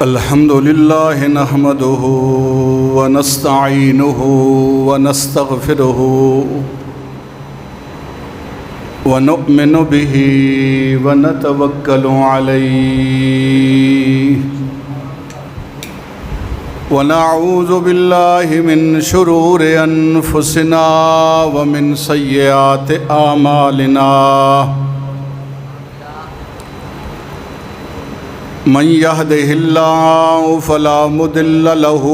الحمد لله نحمده ونستعينه ونستغفره ونؤمن به ونتوكل عليه ونعوذ بالله من شرور أنفسنا ومن سيئات أعمالنا من يهده الله فلا مضل له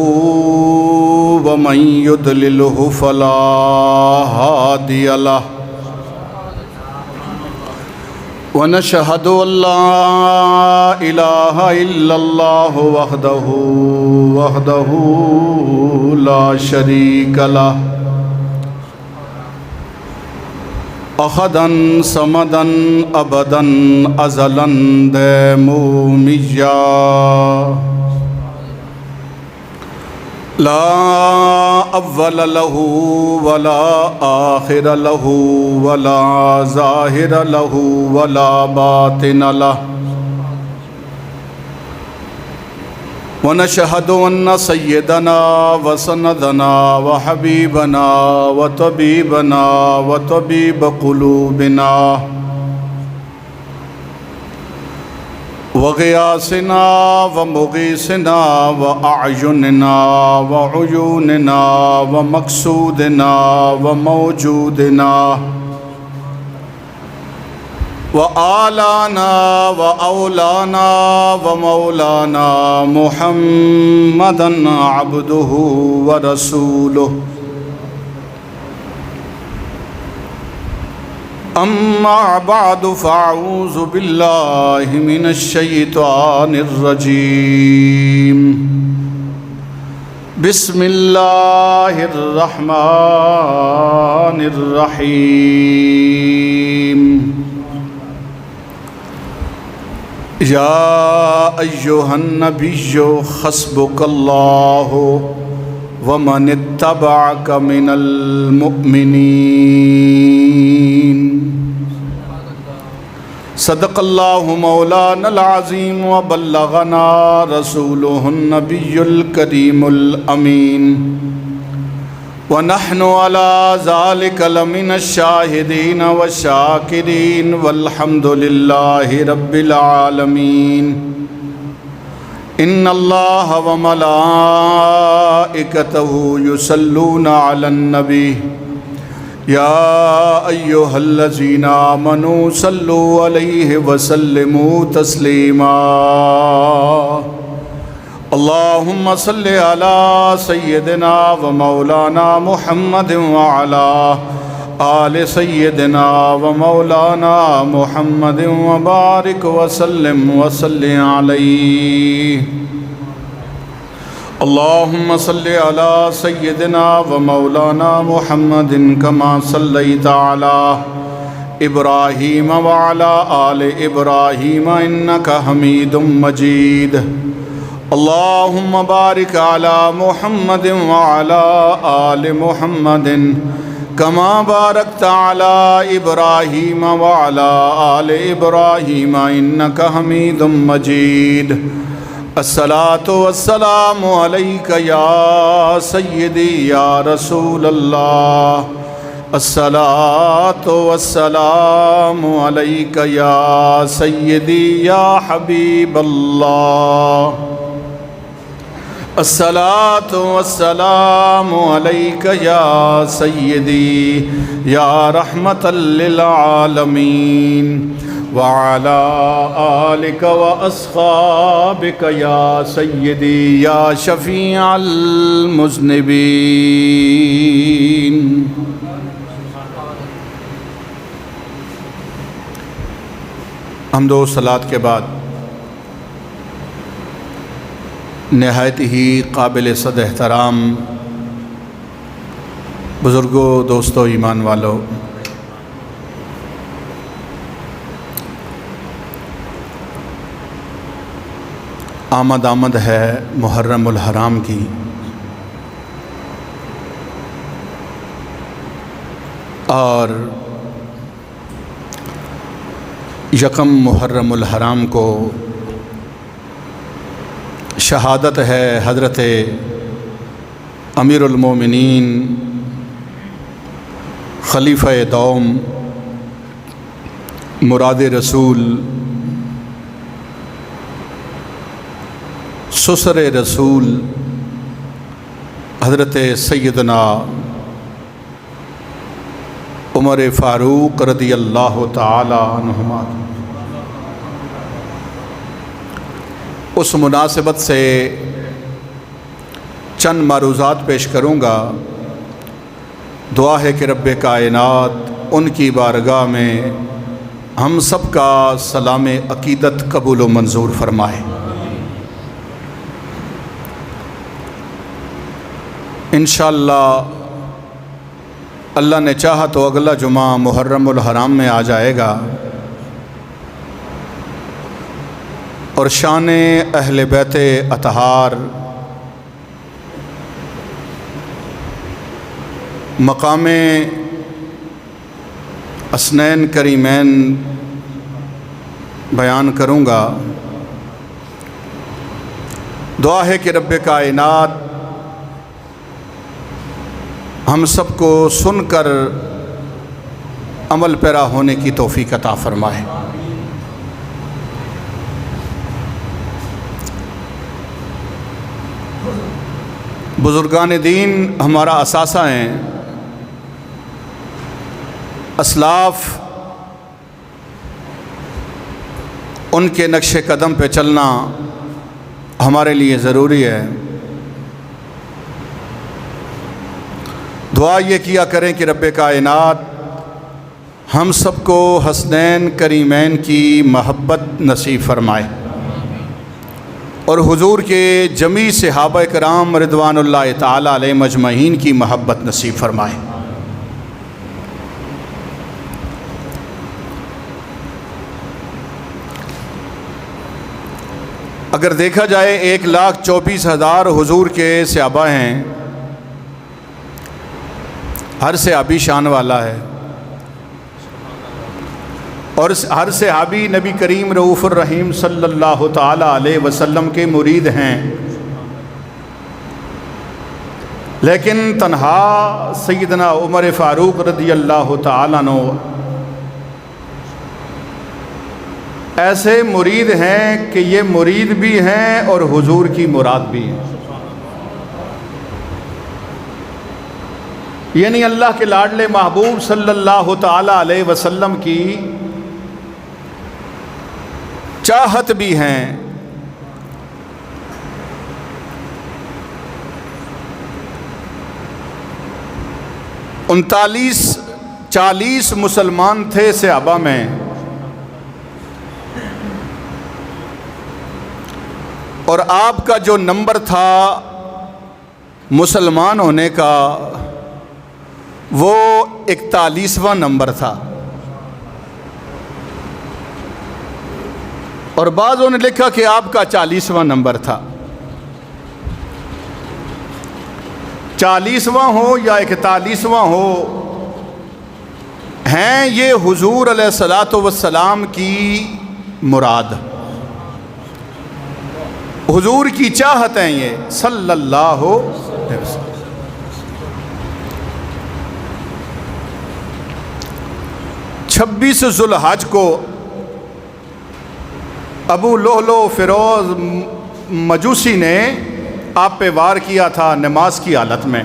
ومن يضلله فلا هادي له ونشهد أن لا إله إلا الله وحده لا شريك له أحدا صمدا أبدا أزلا دائميا لا أول له ولا آخر له ولا ظاهر له ولا باطن له ونشهد أن سيدنا وسندنا وحبيبنا وطبيبنا وطبيب قلوبنا وغياثنا ومغيثنا وأعيننا وعيوننا ومقصودنا وموجودنا وآلانا وأولانا ومولانا محمدا عبده ورسوله أما بعد فأعوذ بالله من الشيطان الرجيم بسم الله الرحمن الرحيم يا أيها النبي حسبك الله ومن اتبعك من المؤمنين صدق الله مولانا العظيم وبلغنا رسوله النبي الكريم الأمين ونحن على ذلك لمن الشاهدين والشاكرين والحمد لله رب العالمين إن الله وملائكته يصلون على النبي يا أيها الذين آمنوا صلوا عليه وسلموا تسليما اللهم صل على سيدنا ومولانا محمد وعلى آل سيدنا ومولانا محمد وبارك وسلم عليه اللهم صل على سيدنا ومولانا محمد كما صليت على إبراهيم وعلى آل إبراهيم إنك حميد مجيد اللهم بارك على محمد وعلى آل محمد كما باركت على إبراهيم وعلى آل إبراهيم إنك حميد مجيد الصلاة والسلام عليك يا سيدي يا رسول الله الصلاة والسلام عليك يا سيدي يا حبيب الله الصلاة والسلام عليك يا سيدي يا رحمة للعالمين وعلى آلك وأصحابك يا سيدي يا شفيع المذنبين حمد و صلات کے بعد نہایت ہی قابل صد احترام بزرگوں، دوستوں، ایمان والوں، آمد ہے محرم الحرام کی، اور یکم محرم الحرام کو شہادت ہے حضرت امیر المومنین خلیفہ دوم مراد رسول سسر رسول حضرت سیدنا عمر فاروق رضی اللہ تعالی عنہما اس مناسبت سے چند معروضات پیش کروں گا۔ دعا ہے کہ رب کائنات ان کی بارگاہ میں ہم سب کا سلام عقیدت قبول و منظور فرمائے۔ انشاءاللہ اللہ نے چاہا تو اگلا جمعہ محرم الحرام میں آ جائے گا، اور شان اہل بیت اطہار، مقام حسنین کریمین بیان کروں گا۔ دعا ہے کہ رب کائنات ہم سب کو سن کر عمل پیرا ہونے کی توفیق عطا فرمائے۔ بزرگان دین ہمارا اثاثہ ہیں، اسلاف ان کے نقش قدم پہ چلنا ہمارے لیے ضروری ہے۔ دعا یہ کیا کریں کہ رب کائنات ہم سب کو حسنین کریمین کی محبت نصیب فرمائے، اور حضور کے جمیع صحابہ کرام رضوان اللہ تعالی علیہ مجمعین کی محبت نصیب فرمائے۔ اگر دیکھا جائے 1,24,000 حضور کے صحابہ ہیں، ہر صحابی شان والا ہے، اور ہر صحابی نبی کریم رؤوف الرحیم صلی اللہ تعالی علیہ وسلم کے مرید ہیں، لیکن تنہا سیدنا عمر فاروق رضی اللہ تعالیٰ عنہ ایسے مرید ہیں کہ یہ مرید بھی ہیں اور حضور کی مراد بھی ہیں، یعنی اللہ کے لاڈلے محبوب صلی اللہ تعالی علیہ وسلم کی چاہت بھی ہیں۔ 39-40 مسلمان تھے صحابہ میں، اور آپ کا جو نمبر تھا مسلمان ہونے کا وہ 41واں نمبر تھا، اور بعضوں نے لکھا کہ آپ کا 40واں نمبر تھا۔ 40واں ہو یا 41واں ہو، ہیں یہ حضور علیہ الصلوۃ والسلام کی مراد، حضور کی چاہت ہیں یہ صلی اللہ علیہ وسلم۔ چھبیس ذو الحج کو ابو لؤلؤ فیروز مجوسی نے آپ پہ وار کیا تھا نماز کی حالت میں،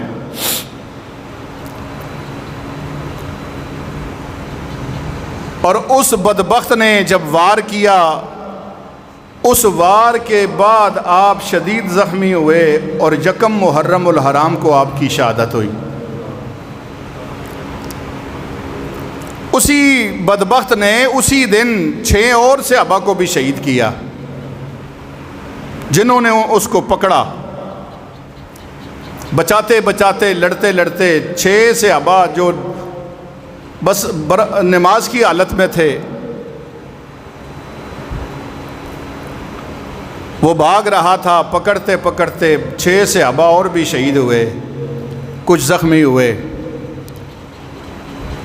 اور اس بدبخت نے جب وار کیا، اس وار کے بعد آپ شدید زخمی ہوئے، اور یکم محرم الحرام کو آپ کی شہادت ہوئی۔ اسی بدبخت نے اسی دن 6 اور صحابہ کو بھی شہید کیا، جنہوں نے اس کو پکڑا، بچاتے بچاتے لڑتے لڑتے 6 صحابہ جو بس نماز کی حالت میں تھے، وہ بھاگ رہا تھا، پکڑتے پکڑتے 6 صحابہ اور بھی شہید ہوئے، کچھ زخمی ہوئے،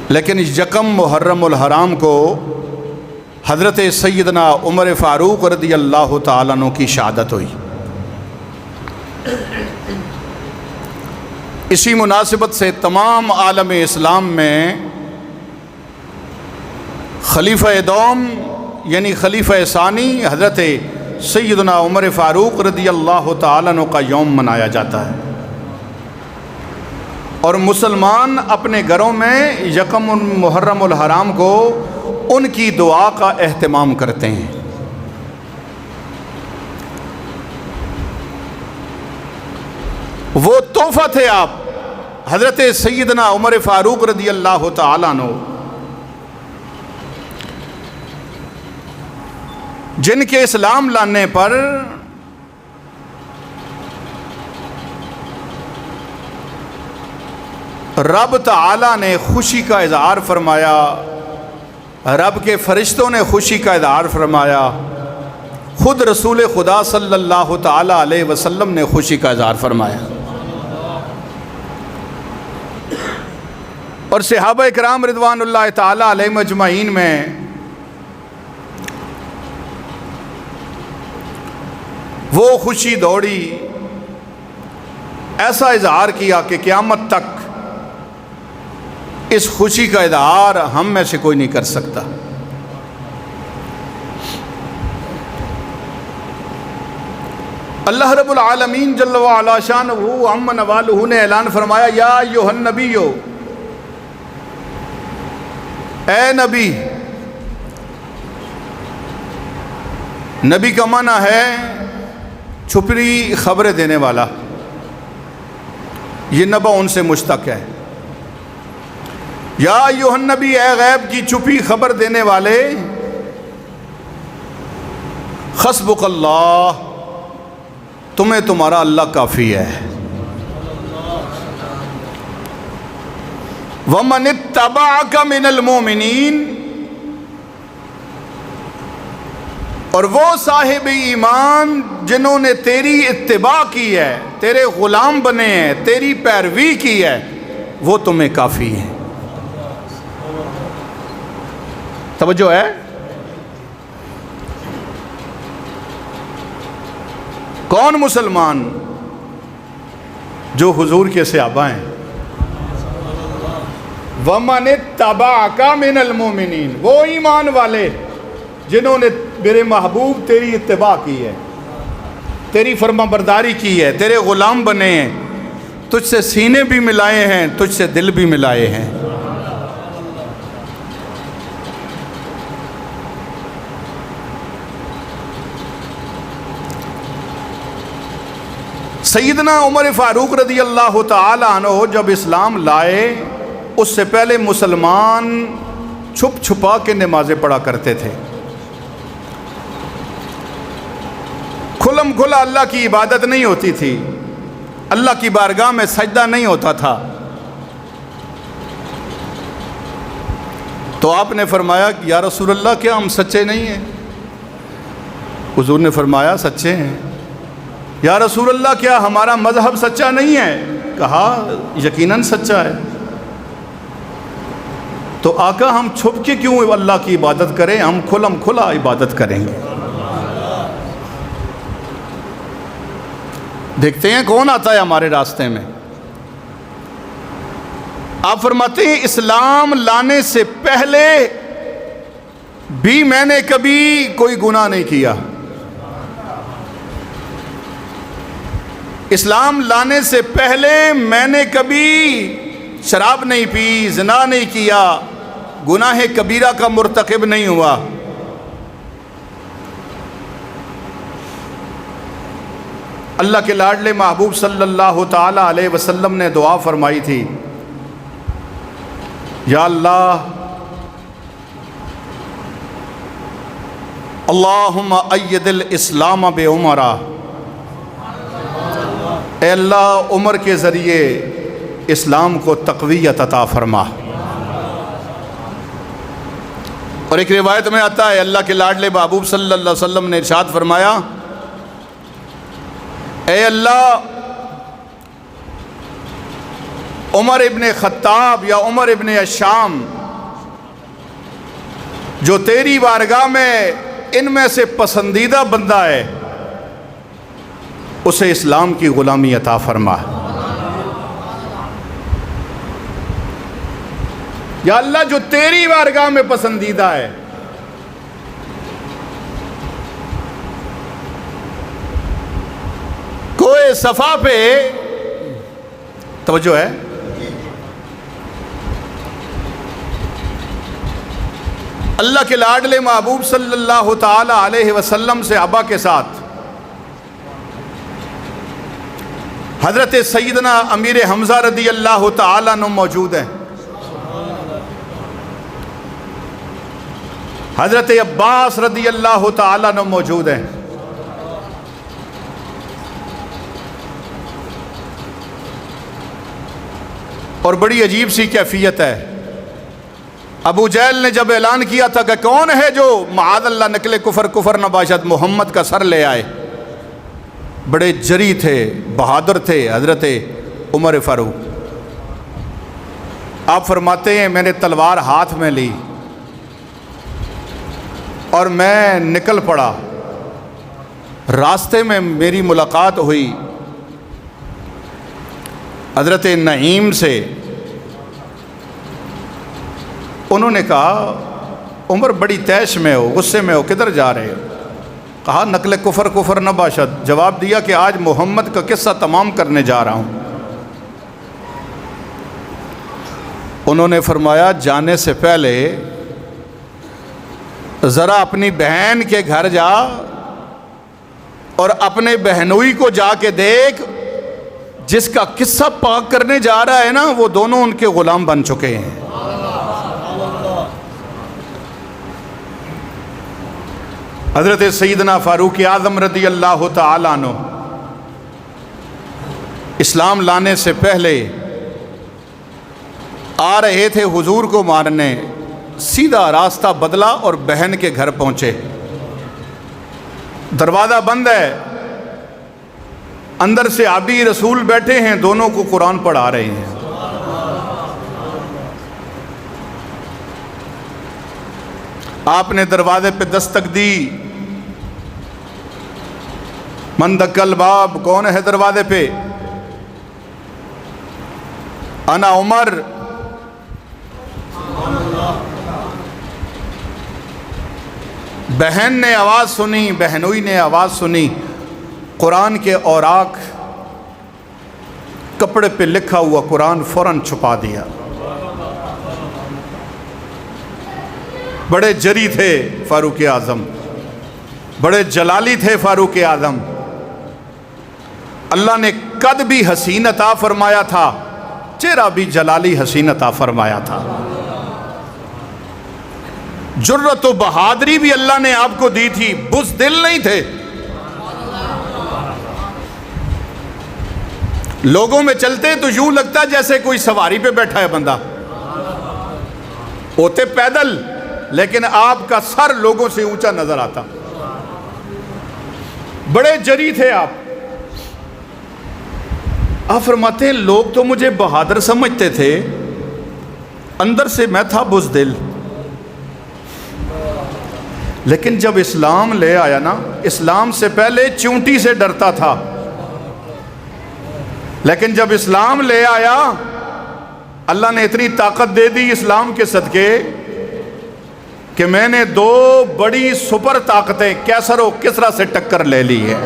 لیکن یکم محرم الحرام کو حضرت سیدنا عمر فاروق رضی اللہ تعالیٰ عنہ کی شہادت ہوئی۔ اسی مناسبت سے تمام عالم اسلام میں خلیفہ دوم یعنی خلیفہ ثانی حضرت سیدنا عمر فاروق رضی اللہ تعالیٰ عنہ کا یوم منایا جاتا ہے، اور مسلمان اپنے گھروں میں یکم محرم الحرام کو ان کی دعا کا اہتمام کرتے ہیں۔ وہ تحفہ تھے آپ حضرت سیدنا عمر فاروق رضی اللہ تعالیٰ عنہ، جن کے اسلام لانے پر رب تعالیٰ نے خوشی کا اظہار فرمایا، رب کے فرشتوں نے خوشی کا اظہار فرمایا، خود رسول خدا صلی اللہ تعالیٰ علیہ وسلم نے خوشی کا اظہار فرمایا، اور صحابہ اکرام رضوان اللہ تعالیٰ علیہ مجمعین میں وہ خوشی دوڑی، ایسا اظہار کیا کہ قیامت تک اس خوشی کا اظہار ہم میں سے کوئی نہیں کر سکتا۔ اللہ رب العالمین جل وعلا شانہ عم نوالہ نے اعلان فرمایا، یا ایھا النبی، اے نبی۔ نبی کا معنی ہے چھپی خبریں دینے والا، یہ نبا ان سے مشتق ہے۔ یا ایھا النبی، اے غیب کی چھپی خبر دینے والے، حسبک اللہ، تمہیں تمہارا اللہ کافی ہے۔ ومن اتبعک من المؤمنین، اور وہ صاحب ایمان جنہوں نے تیری اتباع کی ہے، تیرے غلام بنے ہیں، تیری پیروی کی ہے، وہ تمہیں کافی ہیں۔ توجہ ہے؟ کون مسلمان جو حضور کے صحابہ ہیں؟ وَمَنِ اتَّبَعَكَ مِنَ الْمُؤْمِنِينَ، وہ ایمان والے جنہوں نے میرے محبوب تیری اتباع کی ہے، تیری فرما برداری کی ہے، تیرے غلام بنے ہیں، تجھ سے سینے بھی ملائے ہیں، تجھ سے دل بھی ملائے ہیں۔ سیدنا عمر فاروق رضی اللہ تعالی عنہ جب اسلام لائے، اس سے پہلے مسلمان چھپ چھپا کے نمازیں پڑھا کرتے تھے، کھلم کھلا اللہ کی عبادت نہیں ہوتی تھی، اللہ کی بارگاہ میں سجدہ نہیں ہوتا تھا۔ تو آپ نے فرمایا کہ یا رسول اللہ، کیا ہم سچے نہیں ہیں؟ حضور نے فرمایا سچے ہیں۔ یا رسول اللہ، کیا ہمارا مذہب سچا نہیں ہے؟ کہا یقیناً سچا ہے۔ تو آقا ہم چھپ کے کیوں اللہ کی عبادت کریں، ہم کھلم کھلا عبادت کریں گے۔ دیکھتے ہیں کون آتا ہے ہمارے راستے میں۔ آپ فرماتے ہیں اسلام لانے سے پہلے بھی میں نے کبھی کوئی گناہ نہیں کیا، اسلام لانے سے پہلے میں نے کبھی شراب نہیں پی، زنا نہیں کیا، گناہ کبیرہ کا مرتکب نہیں ہوا۔ اللہ کے لاڈلے محبوب صلی اللہ تعالی علیہ وسلم نے دعا فرمائی تھی، یا اللہ اللہم اید الاسلام بعمرہ، اے اللہ عمر کے ذریعے اسلام کو تقویت عطا فرما۔ اور ایک روایت میں آتا ہے اللہ کے لاڈلے محبوب صلی اللہ علیہ وسلم نے ارشاد فرمایا، اے اللہ عمر ابن خطاب یا عمر ابن الشام جو تیری بارگاہ میں ان میں سے پسندیدہ بندہ ہے، اسے اسلام کی غلامی عطا فرما۔ یا اللہ جو تیری بارگاہ میں پسندیدہ ہے، کوئے صفا پہ توجہ ہے، اللہ کے لاڈلے محبوب صلی اللہ تعالی علیہ وسلم سے ابا کے ساتھ حضرت سیدنا امیر حمزہ رضی اللہ تعالیٰ عنہ موجود ہیں، حضرت عباس رضی اللہ تعالیٰ عنہ موجود ہیں، اور بڑی عجیب سی کیفیت ہے۔ ابو جہل نے جب اعلان کیا تھا کہ کون ہے جو معاذ اللہ نقل کفر نہ باشد محمد کا سر لے آئے، بڑے جری تھے، بہادر تھے حضرت عمر فاروق۔ آپ فرماتے ہیں میں نے تلوار ہاتھ میں لی اور میں نکل پڑا، راستے میں میری ملاقات ہوئی حضرت نعیم سے۔ انہوں نے کہا عمر بڑی تیش میں ہو، غصے میں ہو، کدھر جا رہے ہو؟ کہا نقل کفر نہ باشد۔ جواب دیا کہ آج محمد کا قصہ تمام کرنے جا رہا ہوں۔ انہوں نے فرمایا جانے سے پہلے ذرا اپنی بہن کے گھر جا اور اپنے بہنوئی کو جا کے دیکھ، جس کا قصہ پاک کرنے جا رہا ہے نا وہ دونوں ان کے غلام بن چکے ہیں۔ حضرت سیدنا فاروق اعظم رضی اللہ تعالیٰ عنہ اسلام لانے سے پہلے آ رہے تھے حضور کو مارنے، سیدھا راستہ بدلا اور بہن کے گھر پہنچے۔ دروازہ بند ہے، اندر سے آبی رسول بیٹھے ہیں، دونوں کو قرآن پڑھا رہے ہیں۔ آپ نے دروازے پہ دستک دی، من دق الباب، کون ہے دروازے پہ؟ انا عمر۔ بہن نے آواز سنی، بہنوئی نے آواز سنی، قرآن کے اوراق کپڑے پہ لکھا ہوا قرآن فوراً چھپا دیا۔ بڑے جری تھے فاروق اعظم، بڑے جلالی تھے فاروق اعظم۔ اللہ نے قد بھی حسین عطا فرمایا تھا، چہرہ بھی جلالی حسین عطا فرمایا تھا۔ جرت و بہادری بھی اللہ نے آپ کو دی تھی، بزدل نہیں تھے۔ لوگوں میں چلتے تو یوں لگتا جیسے کوئی سواری پہ بیٹھا ہے بندہ، ہوتے پیدل، لیکن آپ کا سر لوگوں سے اونچا نظر آتا۔ بڑے جری تھے آپ فرماتے ہیں لوگ تو مجھے بہادر سمجھتے تھے، اندر سے میں تھا بزدل۔ لیکن جب اسلام لے آیا نا، اسلام سے پہلے چونٹی سے ڈرتا تھا، لیکن جب اسلام لے آیا اللہ نے اتنی طاقت دے دی اسلام کے صدقے کہ میں نے دو بڑی سپر طاقتیں کیسر و کسرا سے ٹکر لے لی ہے۔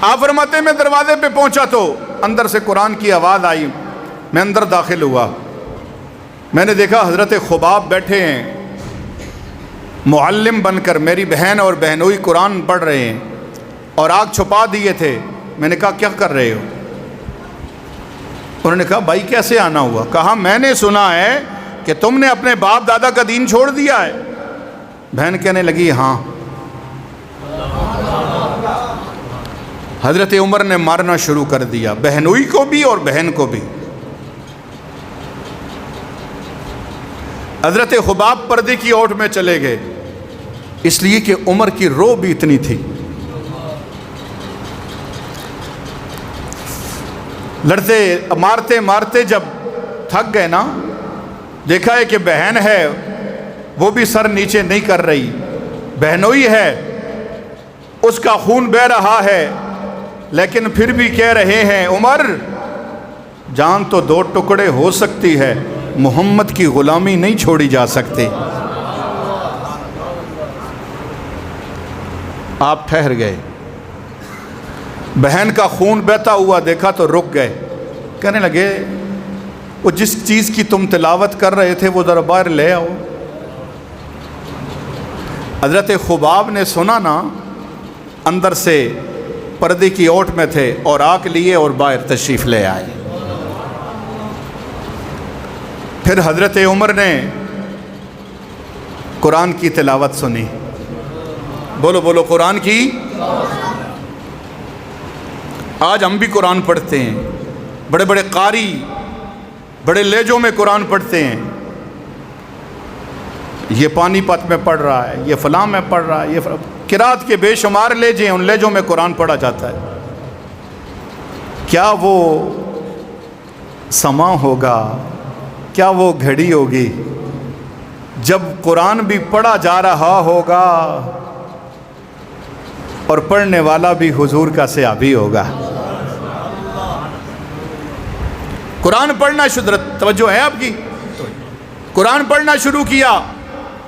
آپ فرماتے میں دروازے پہ پہنچا تو اندر سے قرآن کی آواز آئی، میں اندر داخل ہوا، میں نے دیکھا حضرت خباب بیٹھے ہیں معلم بن کر، میری بہن اور بہنوئی قرآن پڑھ رہے ہیں اور آگ چھپا دیے تھے۔ میں نے کہا کیا کر رہے ہو؟ انہوں نے کہا بھائی کیسے آنا ہوا؟ کہا میں نے سنا ہے کہ تم نے اپنے باپ دادا کا دین چھوڑ دیا ہے۔ بہن کہنے لگی ہاں۔ حضرت عمر نے مارنا شروع کر دیا، بہنوئی کو بھی اور بہن کو بھی۔ حضرت خباب پردے کی اوٹ میں چلے گئے، اس لیے کہ عمر کی رو بھی اتنی تھی۔ لڑتے مارتے مارتے جب تھک گئے نا، دیکھا ہے کہ بہن ہے وہ بھی سر نیچے نہیں کر رہی، بہنوئی ہے، اس کا خون بہہ رہا ہے، لیکن پھر بھی کہہ رہے ہیں عمر جان تو دو ٹکڑے ہو سکتی ہے، محمد کی غلامی نہیں چھوڑی جا سکتی۔ آپ ٹھہر گئے، بہن کا خون بہتا ہوا دیکھا تو رک گئے، کہنے لگے وہ جس چیز کی تم تلاوت کر رہے تھے وہ ذرا باہر لے آؤ۔ حضرت خباب نے سنا نا، اندر سے پردے کی اوٹ میں تھے اور آگ لیے اور باہر تشریف لے آئے۔ پھر حضرت عمر نے قرآن کی تلاوت سنی، بولو بولو قرآن کی۔ آج ہم بھی قرآن پڑھتے ہیں، بڑے بڑے قاری بڑے لہجوں میں قرآن پڑھتے ہیں، یہ پانی پت میں پڑھ رہا ہے، یہ فلاں میں پڑھ رہا ہے، یہ قرات کے بے شمار لہجے ہیں، ان لہجوں میں قرآن پڑھا جاتا ہے۔ کیا وہ سما ہوگا، کیا وہ گھڑی ہوگی جب قرآن بھی پڑھا جا رہا ہوگا اور پڑھنے والا بھی حضور کا صحابی ہوگا؟ قرآن پڑھنا توجہ ہے آپ کی؟ قرآن پڑھنا شروع کیا،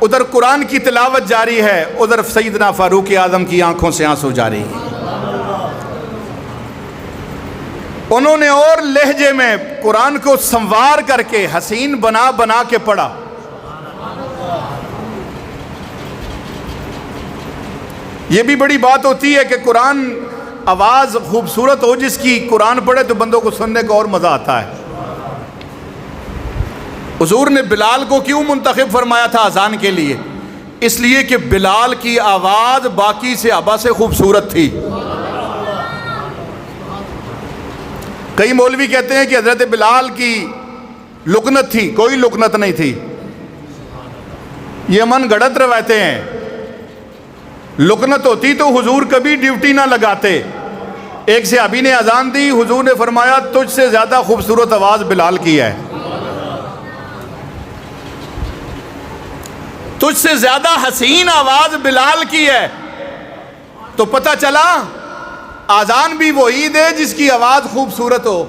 ادھر قرآن کی تلاوت جاری ہے، ادھر سیدنا فاروق اعظم کی آنکھوں سے آنسو جاری ہے۔ انہوں نے اور لہجے میں قرآن کو سنوار کر کے حسین بنا بنا کے پڑھا۔ یہ بھی بڑی بات ہوتی ہے کہ قرآن آواز خوبصورت ہو جس کی، قرآن پڑھے تو بندوں کو سننے کا اور مزہ آتا ہے۔ حضور نے بلال کو کیوں منتخب فرمایا تھا اذان کے لیے؟ اس لیے کہ بلال کی آواز باقی صحابہ سے خوبصورت تھی۔ کئی مولوی کہتے ہیں کہ حضرت بلال کی لکنت تھی، کوئی لکنت نہیں تھی، یہ من گھڑت روایتیں ہیں۔ لکنت ہوتی تو حضور کبھی ڈیوٹی نہ لگاتے۔ ایک صحابی نے اذان دی، حضور نے فرمایا تجھ سے زیادہ خوبصورت آواز بلال کی ہے، تجھ سے زیادہ حسین آواز بلال کی ہے۔ تو پتہ چلا اذان بھی وہی دے جس کی آواز خوبصورت ہو۔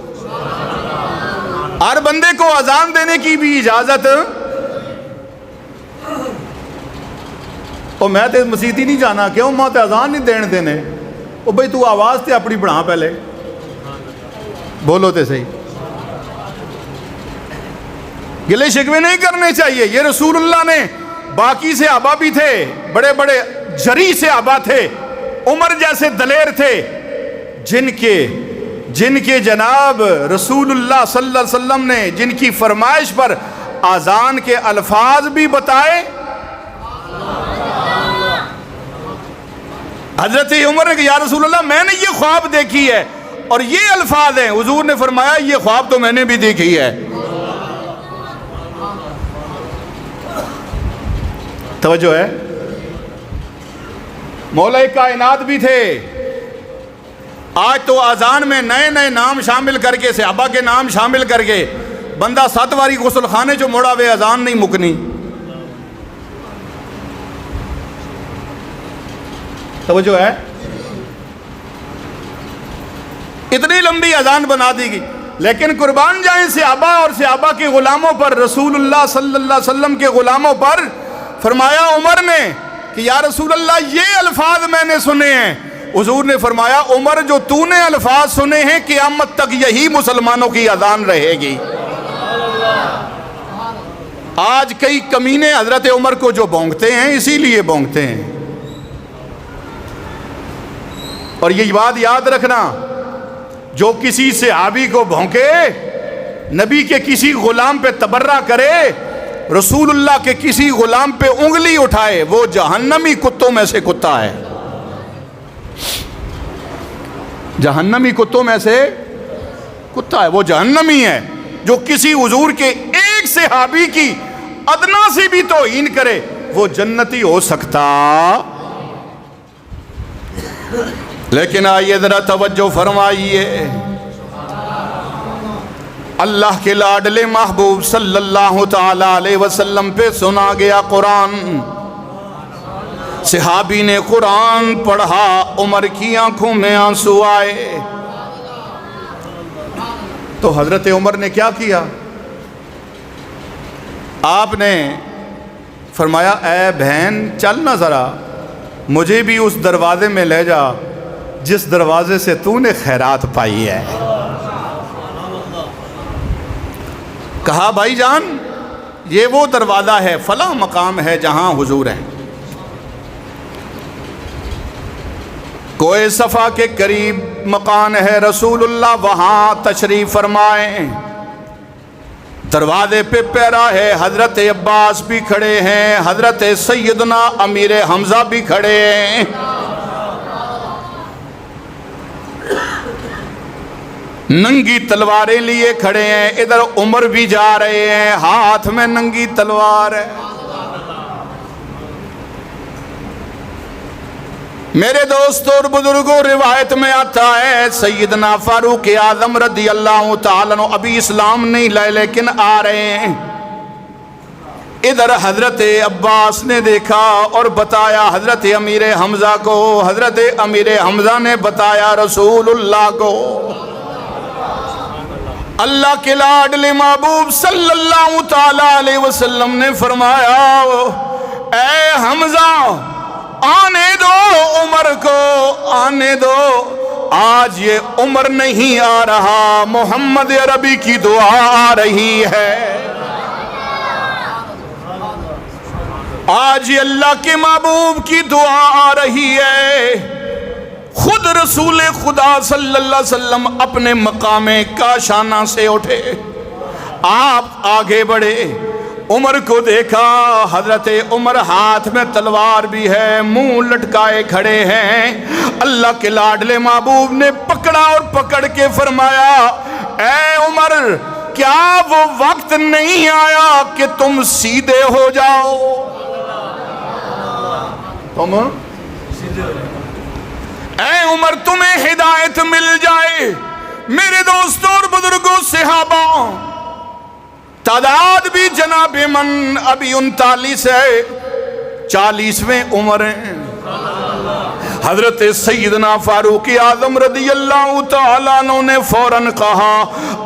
ہر بندے کو اذان دینے کی بھی اجازت، اور میں تے مسیتی نہیں جانا، کیوں ماں تے اذان نہیں دین دینے؟ او بھئی تو آواز تے اپنی بڑھا پہلے، بولو تے صحیح۔ گلے شکوے نہیں کرنے چاہیے، یہ رسول اللہ نے، باقی صحابہ بھی تھے، بڑے بڑے جری صحابہ تھے، عمر جیسے دلیر تھے، جن کے جناب رسول اللہ صلی اللہ علیہ وسلم نے جن کی فرمائش پر اذان کے الفاظ بھی بتائے۔ حضرت عمر نے کہا یا رسول اللہ میں نے یہ خواب دیکھی ہے اور یہ الفاظ ہیں، حضور نے فرمایا یہ خواب تو میں نے بھی دیکھی ہے۔ توجہ ہے؟ مولا کائنات بھی تھے۔ آج تو اذان میں نئے نئے نام شامل کر کے، صحابہ کے نام شامل کر کے، بندہ 7 واری غسل خانے جو موڑا وے اذان نہیں مکنی۔ توجہ ہے؟ اتنی لمبی اذان بنا دی گئی، لیکن قربان جائیں صحابہ اور صحابہ کے غلاموں پر، رسول اللہ صلی اللہ علیہ وسلم کے غلاموں پر۔ فرمایا عمر نے کہ یا رسول اللہ یہ الفاظ میں نے سنے ہیں۔ حضور نے فرمایا عمر جو تو نے الفاظ سنے ہیں قیامت تک یہی مسلمانوں کی اذان رہے گی۔ آج کئی کمینے حضرت عمر کو جو بونگتے ہیں اسی لیے بونگتے ہیں۔ اور یہ بات یاد رکھنا، جو کسی صحابی کو بھونکے، نبی کے کسی غلام پہ تبرہ کرے، رسول اللہ کے کسی غلام پہ انگلی اٹھائے، وہ جہنمی کتوں میں سے کتا ہے۔ جہنمی کتوں میں سے کتا ہے، وہ جہنمی ہے جو کسی حضور کے ایک صحابی کی ادنا سے بھی توہین کرے، وہ جنتی ہو سکتا۔ لیکن آئیے ذرا توجہ فرمائیے، اللہ کے لاڈلے محبوب صلی اللہ تعالی علیہ وسلم پہ سنا گیا قرآن، صحابی نے قرآن پڑھا، عمر کی آنکھوں میں آنسو آئے۔ تو حضرت عمر نے کیا کیا؟ آپ نے فرمایا اے بہن چل نہ ذرا، مجھے بھی اس دروازے میں لے جا جس دروازے سے تو نے خیرات پائی ہے۔ کہا بھائی جان یہ وہ دروازہ ہے، فلاں مقام ہے جہاں حضور ہیں، کوئے صفا کے قریب مکان ہے رسول اللہ، وہاں تشریف فرمائیں۔ دروازے پہ پیرا ہے، حضرت عباس بھی کھڑے ہیں، حضرت سیدنا امیر حمزہ بھی کھڑے ہیں۔ ننگی تلواریں لیے کھڑے ہیں، ادھر عمر بھی جا رہے ہیں، ہاتھ میں ننگی تلوار ہے۔ میرے دوستوں اور بزرگوں روایت میں آتا ہے سیدنا فاروق اعظم رضی اللہ تعالیٰ عنہ ابھی اسلام نہیں لائے لیکن آ رہے ہیں۔ ادھر حضرت عباس نے دیکھا اور بتایا حضرت امیر حمزہ کو، حضرت امیر حمزہ نے بتایا رسول اللہ کو۔ اللہ کے لاڈلے محبوب صلی اللہ تعالیٰ علیہ وسلم نے فرمایا اے حمزہ آنے دو عمر کو، آنے دو، آج یہ عمر نہیں آ رہا، محمد عربی کی دعا آ رہی ہے۔ آج یہ اللہ کے محبوب کی دعا آ رہی ہے۔ خود رسول خدا صلی اللہ علیہ وسلم اپنے مقام کاشانہ سے اٹھے، آپ آگے بڑھے، عمر کو دیکھا، حضرت عمر ہاتھ میں تلوار بھی ہے، منہ لٹکائے کھڑے ہیں۔ اللہ کے لاڈلے محبوب نے پکڑا اور پکڑ کے فرمایا اے عمر کیا وہ وقت نہیں آیا کہ تم سیدھے ہو جاؤ؟ تم اے عمر تمہیں ہدایت مل جائے۔ میرے دوستوں اور بزرگوں صحابہ تعداد بھی جناب من ابھی 39 ہے، 40ویں عمر ہیں۔ حضرت سیدنا فاروق اعظم رضی اللہ تعالیٰ عنہ نے فوراً کہا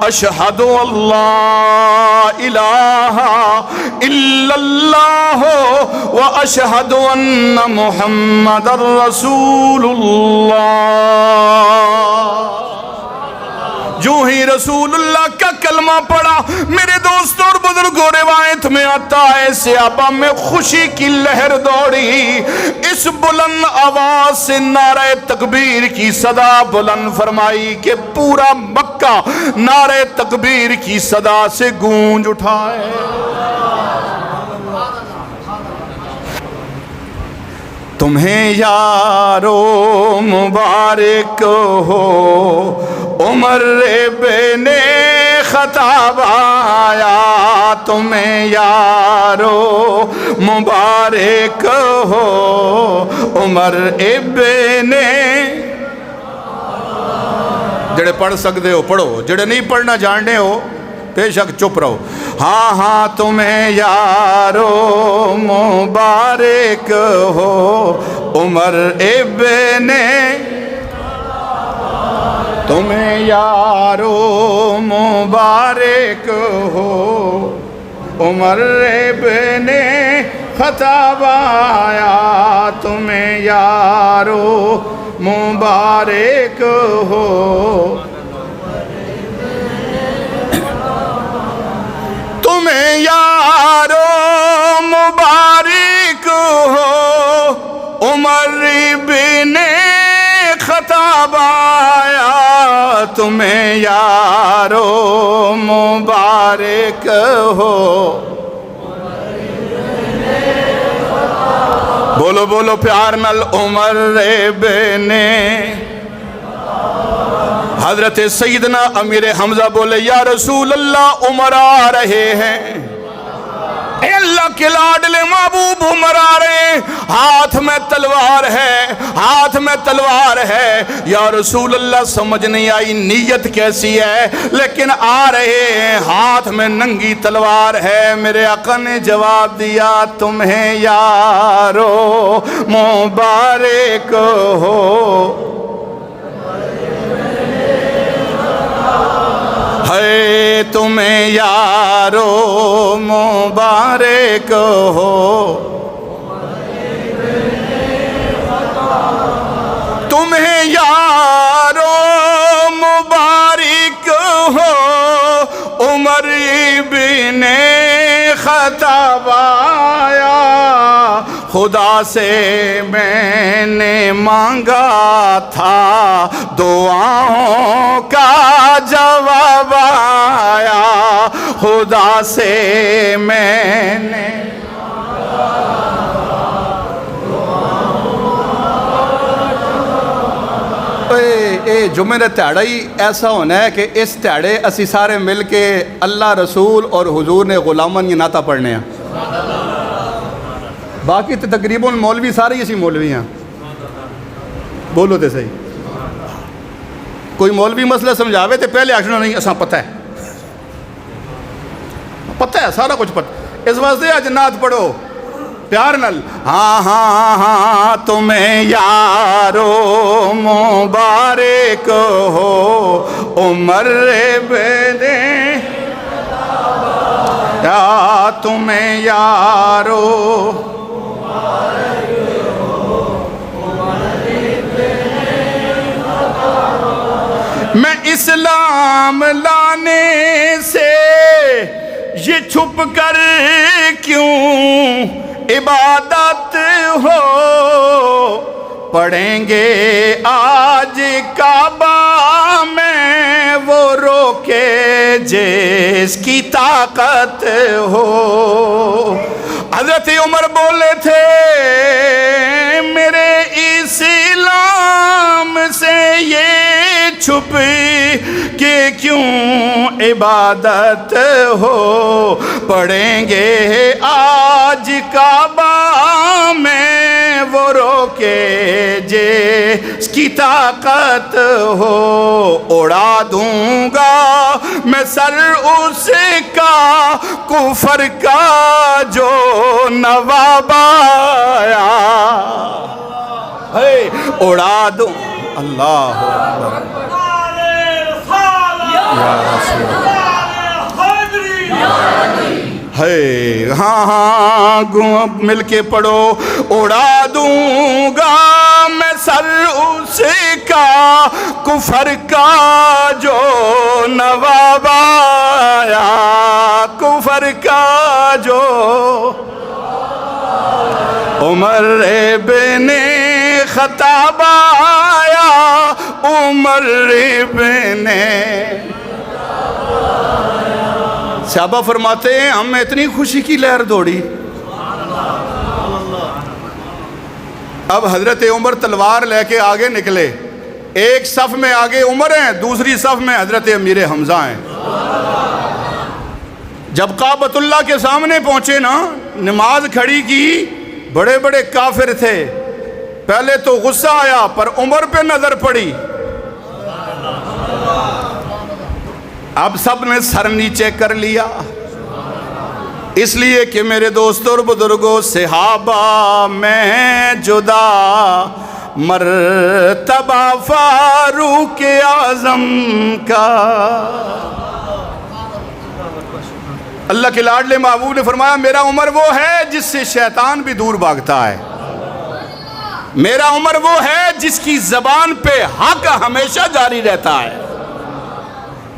اشہد اللہ الہ الا اللہ و اشہد ان محمد رسول اللہ۔ جو ہی رسول اللہ کا کلمہ پڑھا میرے دوستوں اور بزرگوں روایت میں آتا ہے صحابہ میں خوشی کی لہر دوڑی، اس بلند آواز سے نعرہ تکبیر کی صدا بلند فرمائی کہ پورا مکہ نعرہ تکبیر کی صدا سے گونج اٹھا ہے۔ تمہیں یارو مبارک ہو عمر ابن خطاب آیا، تمہیں یارو مبارک ہو عمر ابن، جڑے پڑھ سکتے ہو پڑھو، جڑے نہیں پڑھنا جاننے ہو بے شک چپ رہو۔ ہاں ہاں تمہیں یارو مبارک ہو عمر ابن، تمہیں یارو مبارک ہو عمر ابن خطاب آیا، تمہیں یارو مبارک ہو، تمہیں یارو مبارک ہو عمر ابن خطاب آیا، تمہیں یارو مبارک ہو۔ بولو بولو پیار نال عمر ابن، حضرت سیدنا امیر حمزہ بولے یا رسول اللہ عمر آ رہے ہیں، اے اللہ کے لاڈلے محبوب عمر آ رہے ہیں، ہاتھ میں تلوار ہے، ہاتھ میں میں تلوار ہے۔ یا رسول اللہ سمجھ نہیں آئی نیت کیسی ہے، لیکن آ رہے ہیں ہاتھ میں ننگی تلوار ہے۔ میرے آقا نے جواب دیا تمہیں یارو مبارک ہو، ہے تمہیں یارو مبارک ہو، تمہیں یارو مبارک ہو، عمر ابن خطاب آیا، خدا سے میں نے مانگا تھا دعاؤں کا جواب آیا، خدا سے میں نے جو میرا تہاڑا ہی ایسا ہونا ہے کہ اس تہاڑے اسی سارے مل کے اللہ رسول اور حضور نے غلامن یہ نعتہ پڑھنے ہیں۔ باقی تو تقریباً مولوی سارے اسی مولوی ہیں، بولو تے صحیح۔ کوئی مولوی مسئلہ سمجھاوے تو پہلے آخر نہیں اساں پتہ ہے، پتہ ہے سارا کچھ پتہ، اس واسطے آج نعت پڑھو پیار نل۔ ہاں ہاں ہاں تمہیں یارو مبارک ہو، عمر ابن یا تمہیں یارو میں اسلام لانے سے یہ چھپ کر کیوں عبادت ہو، پڑھیں گے آج کعبہ میں وہ روکے جس کی طاقت ہو۔ حضرت عمر بولے تھے میرے اسلام سے یہ چھپ کہ کیوں عبادت ہو، پڑھیں گے آج کعبہ میں وہ روکے جس کی طاقت ہو، اڑا دوں گا میں سر اس کا کفر کا جو نواب آیا، اڑا دوں اللہ ہے ہاں ہاں مل کے پڑھو، اڑا دوں گا میں سر اس کا کفر کا جو نواب آیا، کفر کا جو عمر ابن خطاب آیا، عمر ابن صحابہ فرماتے ہیں ہم اتنی خوشی کی لہر دوڑی۔ اب حضرت عمر تلوار لے کے آگے نکلے، ایک صف میں آگے عمر ہیں، دوسری صف میں حضرت امیر حمزہ ہیں۔ جب کعبۃ اللہ کے سامنے پہنچے نا، نماز کھڑی کی، بڑے بڑے کافر تھے، پہلے تو غصہ آیا پر عمر پہ نظر پڑی، اب سب نے سر نیچے کر لیا، اس لیے کہ میرے دوستوں اور بزرگوں صحابہ میں جدا مرتبہ فاروق اعظم کا۔ اللہ کے لاڈلے محبوب نے فرمایا میرا عمر وہ ہے جس سے شیطان بھی دور بھاگتا ہے، میرا عمر وہ ہے جس کی زبان پہ حق ہمیشہ جاری رہتا ہے،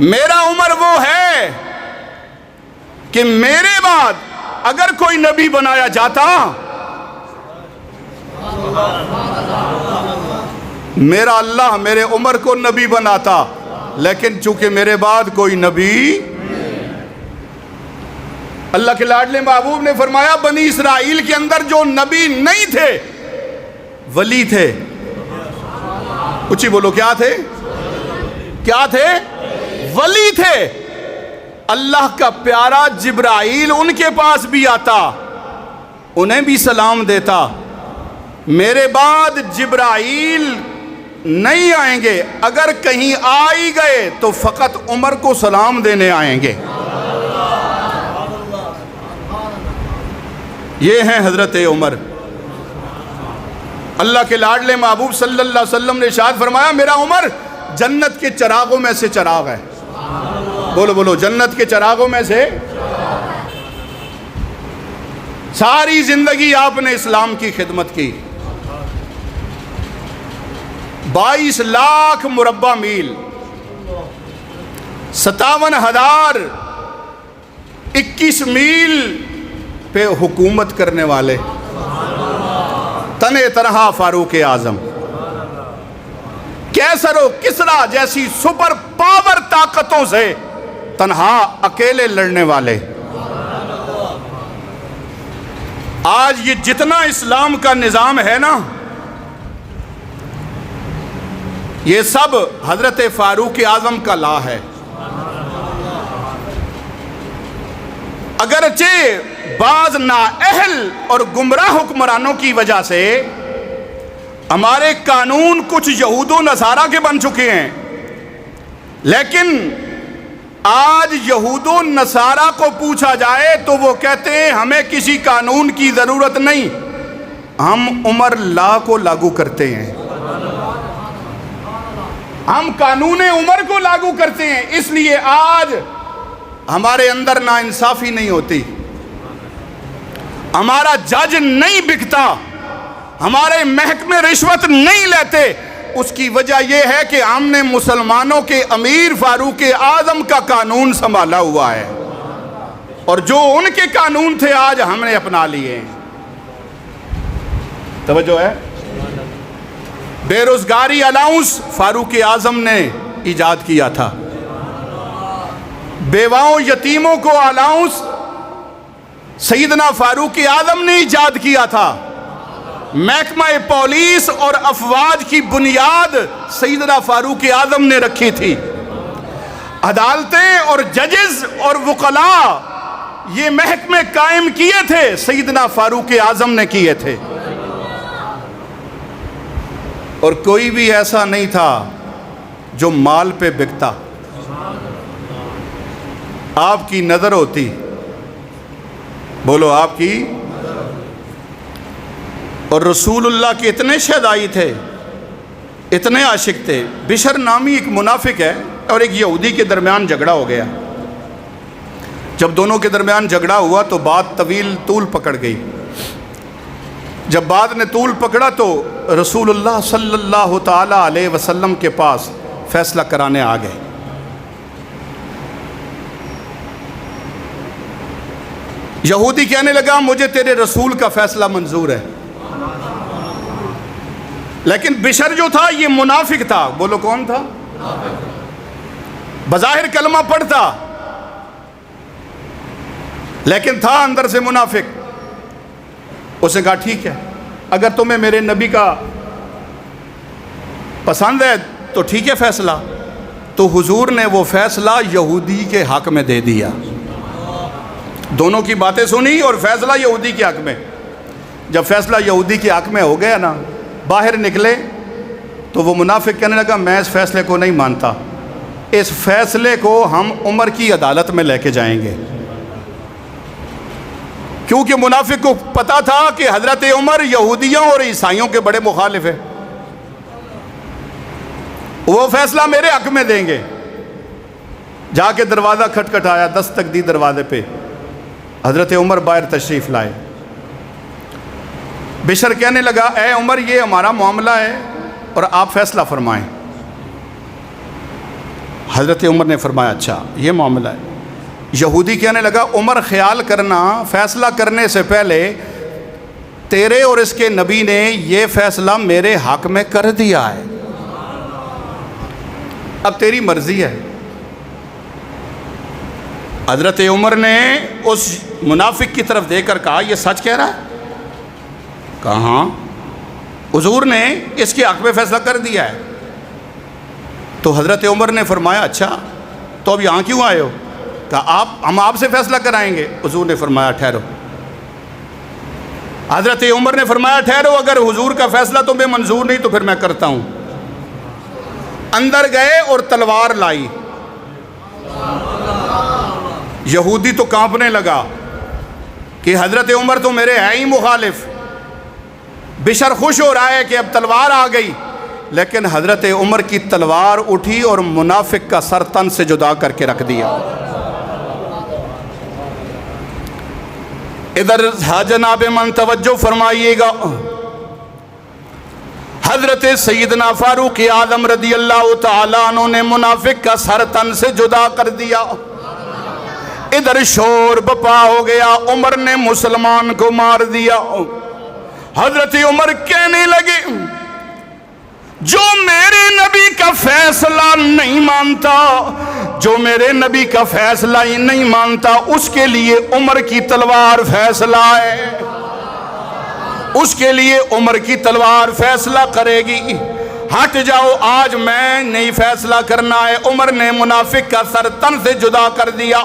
میرا عمر وہ ہے کہ میرے بعد اگر کوئی نبی بنایا جاتا میرا اللہ میرے عمر کو نبی بناتا، لیکن چونکہ میرے بعد کوئی نبی، اللہ کے لاڈلے محبوب نے فرمایا بنی اسرائیل کے اندر جو نبی نہیں تھے ولی تھے۔ اچھی بولو کیا تھے؟ کیا تھے؟ ولی تھے۔ اللہ کا پیارا جبرائیل ان کے پاس بھی آتا، انہیں بھی سلام دیتا، میرے بعد جبرائیل نہیں آئیں گے، اگر کہیں آ ہی گئے تو فقط عمر کو سلام دینے آئیں گے۔ یہ ہیں حضرت عمر۔ اللہ کے لاڈلے محبوب صلی اللہ علیہ وسلم نے ارشاد فرمایا میرا عمر جنت کے چراغوں میں سے چراغ ہے۔ بولو بولو، جنت کے چراغوں میں سے۔ ساری زندگی آپ نے اسلام کی خدمت کی، 22 لاکھ مربع میل، 57,000 21 میل پہ حکومت کرنے والے تنہ تنہا فاروق اعظم، کیسر و کسرا جیسی سپر پاور طاقتوں سے تنہا اکیلے لڑنے والے۔ آج یہ جتنا اسلام کا نظام ہے نا، یہ سب حضرت فاروق اعظم کا لا ہے۔ اگرچہ بعض نااہل اور گمراہ حکمرانوں کی وجہ سے ہمارے قانون کچھ یہود و نصارہ کے بن چکے ہیں، لیکن آج یہود و نصارہ کو پوچھا جائے تو وہ کہتے ہیں ہمیں کسی قانون کی ضرورت نہیں، ہم عمر لا کو لاگو کرتے ہیں، ہم قانون عمر کو لاگو کرتے ہیں۔ اس لیے آج ہمارے اندر ناانصافی نہیں ہوتی، ہمارا جج نہیں بکتا، ہمارے محکمے رشوت نہیں لیتے۔ اس کی وجہ یہ ہے کہ ہم نے مسلمانوں کے امیر فاروق اعظم کا قانون سنبھالا ہوا ہے، اور جو ان کے قانون تھے آج ہم نے اپنا لیے ہیں۔ توجہ ہے؟ بے روزگاری الاؤنس فاروق اعظم نے ایجاد کیا تھا، بیواؤں یتیموں کو الاؤنس سیدنا فاروق اعظم نے ایجاد کیا تھا، محکمہ پولیس اور افواج کی بنیاد سیدنا فاروق اعظم نے رکھی تھی، عدالتیں اور ججز اور وکلاء یہ محکمے قائم کیے تھے، سیدنا فاروق اعظم نے کیے تھے۔ اور کوئی بھی ایسا نہیں تھا جو مال پہ بکتا، آپ کی نظر ہوتی، بولو آپ کی، اور رسول اللہ کے اتنے شہدائی تھے، اتنے عاشق تھے۔ بشر نامی ایک منافق ہے اور ایک یہودی کے درمیان جھگڑا ہو گیا۔ جب دونوں کے درمیان جھگڑا ہوا تو بات طول پکڑ گئی۔ جب بات نے طول پکڑا تو رسول اللہ صلی اللہ تعالی علیہ وسلم کے پاس فیصلہ کرانے آ گئے۔ یہودی کہنے لگا مجھے تیرے رسول کا فیصلہ منظور ہے، لیکن بشر جو تھا یہ منافق تھا۔ بولو کون تھا؟ بظاہر کلمہ پڑھتا لیکن تھا اندر سے منافق۔ اس نے کہا ٹھیک ہے، اگر تمہیں میرے نبی کا پسند ہے تو ٹھیک ہے فیصلہ۔ تو حضور نے وہ فیصلہ یہودی کے حق میں دے دیا۔ دونوں کی باتیں سنی اور فیصلہ یہودی کے حق میں۔ جب فیصلہ یہودی کے حق میں ہو گیا نا، باہر نکلے تو وہ منافق کہنے لگا میں اس فیصلے کو نہیں مانتا، اس فیصلے کو ہم عمر کی عدالت میں لے کے جائیں گے۔ کیونکہ منافق کو پتا تھا کہ حضرت عمر یہودیوں اور عیسائیوں کے بڑے مخالف ہیں، وہ فیصلہ میرے حق میں دیں گے۔ جا کے دروازہ کھٹکھٹایا، دستک دی دروازے پہ، حضرت عمر باہر تشریف لائے۔ بشر کہنے لگا اے عمر یہ ہمارا معاملہ ہے اور آپ فیصلہ فرمائیں۔ حضرت عمر نے فرمایا اچھا یہ معاملہ ہے۔ یہودی کہنے لگا عمر خیال کرنا فیصلہ کرنے سے پہلے تیرے اور اس کے نبی نے یہ فیصلہ میرے حق میں کر دیا ہے، اب تیری مرضی ہے۔ حضرت عمر نے اس منافق کی طرف دیکھ کر کہا یہ سچ کہہ رہا ہے؟ کہا ہاں، حضور نے اس کے حق میں فیصلہ کر دیا ہے۔ تو حضرت عمر نے فرمایا اچھا تو اب یہاں کیوں آئے ہو؟ کہا ہم آپ سے فیصلہ کرائیں گے۔ حضور نے فرمایا ٹھہرو، حضرت عمر نے فرمایا ٹھہرو، اگر حضور کا فیصلہ تمہیں منظور نہیں تو پھر میں کرتا ہوں۔ اندر گئے اور تلوار لائی۔ یہودی تو کانپنے لگا کہ حضرت عمر تو میرے ہیں ہی مخالف۔ بشر خوش ہو رہا ہے کہ اب تلوار آ گئی، لیکن حضرت عمر کی تلوار اٹھی اور منافق کا سر تن سے جدا کر کے رکھ دیا۔ ادھر جناب من توجہ فرمائیے گا، حضرت سیدنا فاروق اعظم رضی اللہ تعالیٰ عنہ نے منافق کا سر تن سے جدا کر دیا۔ ادھر شور بپا ہو گیا، عمر نے مسلمان کو مار دیا۔ حضرت عمر کہنے لگے جو میرے نبی کا فیصلہ نہیں مانتا، جو میرے نبی کا فیصلہ ہی نہیں مانتا، اس کے لیے عمر کی تلوار فیصلہ ہے، اس کے لیے عمر کی تلوار فیصلہ کرے گی۔ ہٹ جاؤ، آج میں نہیں فیصلہ کرنا ہے۔ عمر نے منافق کا سر تن سے جدا کر دیا۔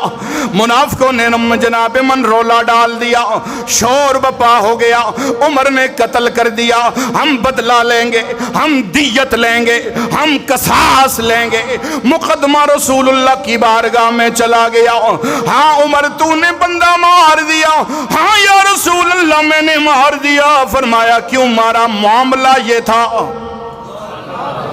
منافقوں نے جناب من رولا ڈال دیا، شور بپا ہو گیا، عمر نے قتل کر دیا۔ ہم بدلہ لیں گے، ہم دیت لیں گے، ہم قصاص لیں گے۔ مقدمہ رسول اللہ کی بارگاہ میں چلا گیا۔ ہاں عمر تو نے بندہ مار دیا؟ ہاں یا رسول اللہ میں نے مار دیا۔ فرمایا کیوں مارا؟ معاملہ یہ تھا،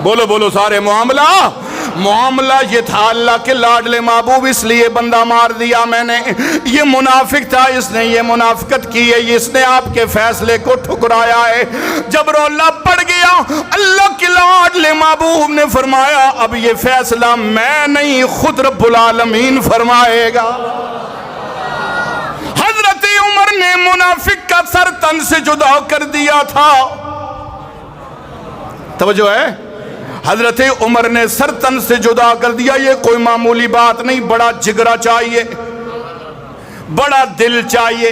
بولو بولو سارے، معاملہ یہ تھا، اللہ کے لاڈلے محبوب اس لیے بندہ مار دیا میں نے۔ یہ منافق تھا، اس نے یہ منافقت کی ہے، اس نے آپ کے فیصلے کو ٹھکرایا ہے۔ جب رولا پڑ گیا، اللہ کے لاڈلے محبوب نے فرمایا اب یہ فیصلہ میں نہیں، خود رب العالمین فرمائے گا۔ حضرت عمر نے منافق کا سر تن سے جدا کر دیا تھا۔ توجہ ہے، حضرت عمر نے سر تن سے جدا کر دیا۔ یہ کوئی معمولی بات نہیں، بڑا جگرا چاہیے، بڑا دل چاہیے۔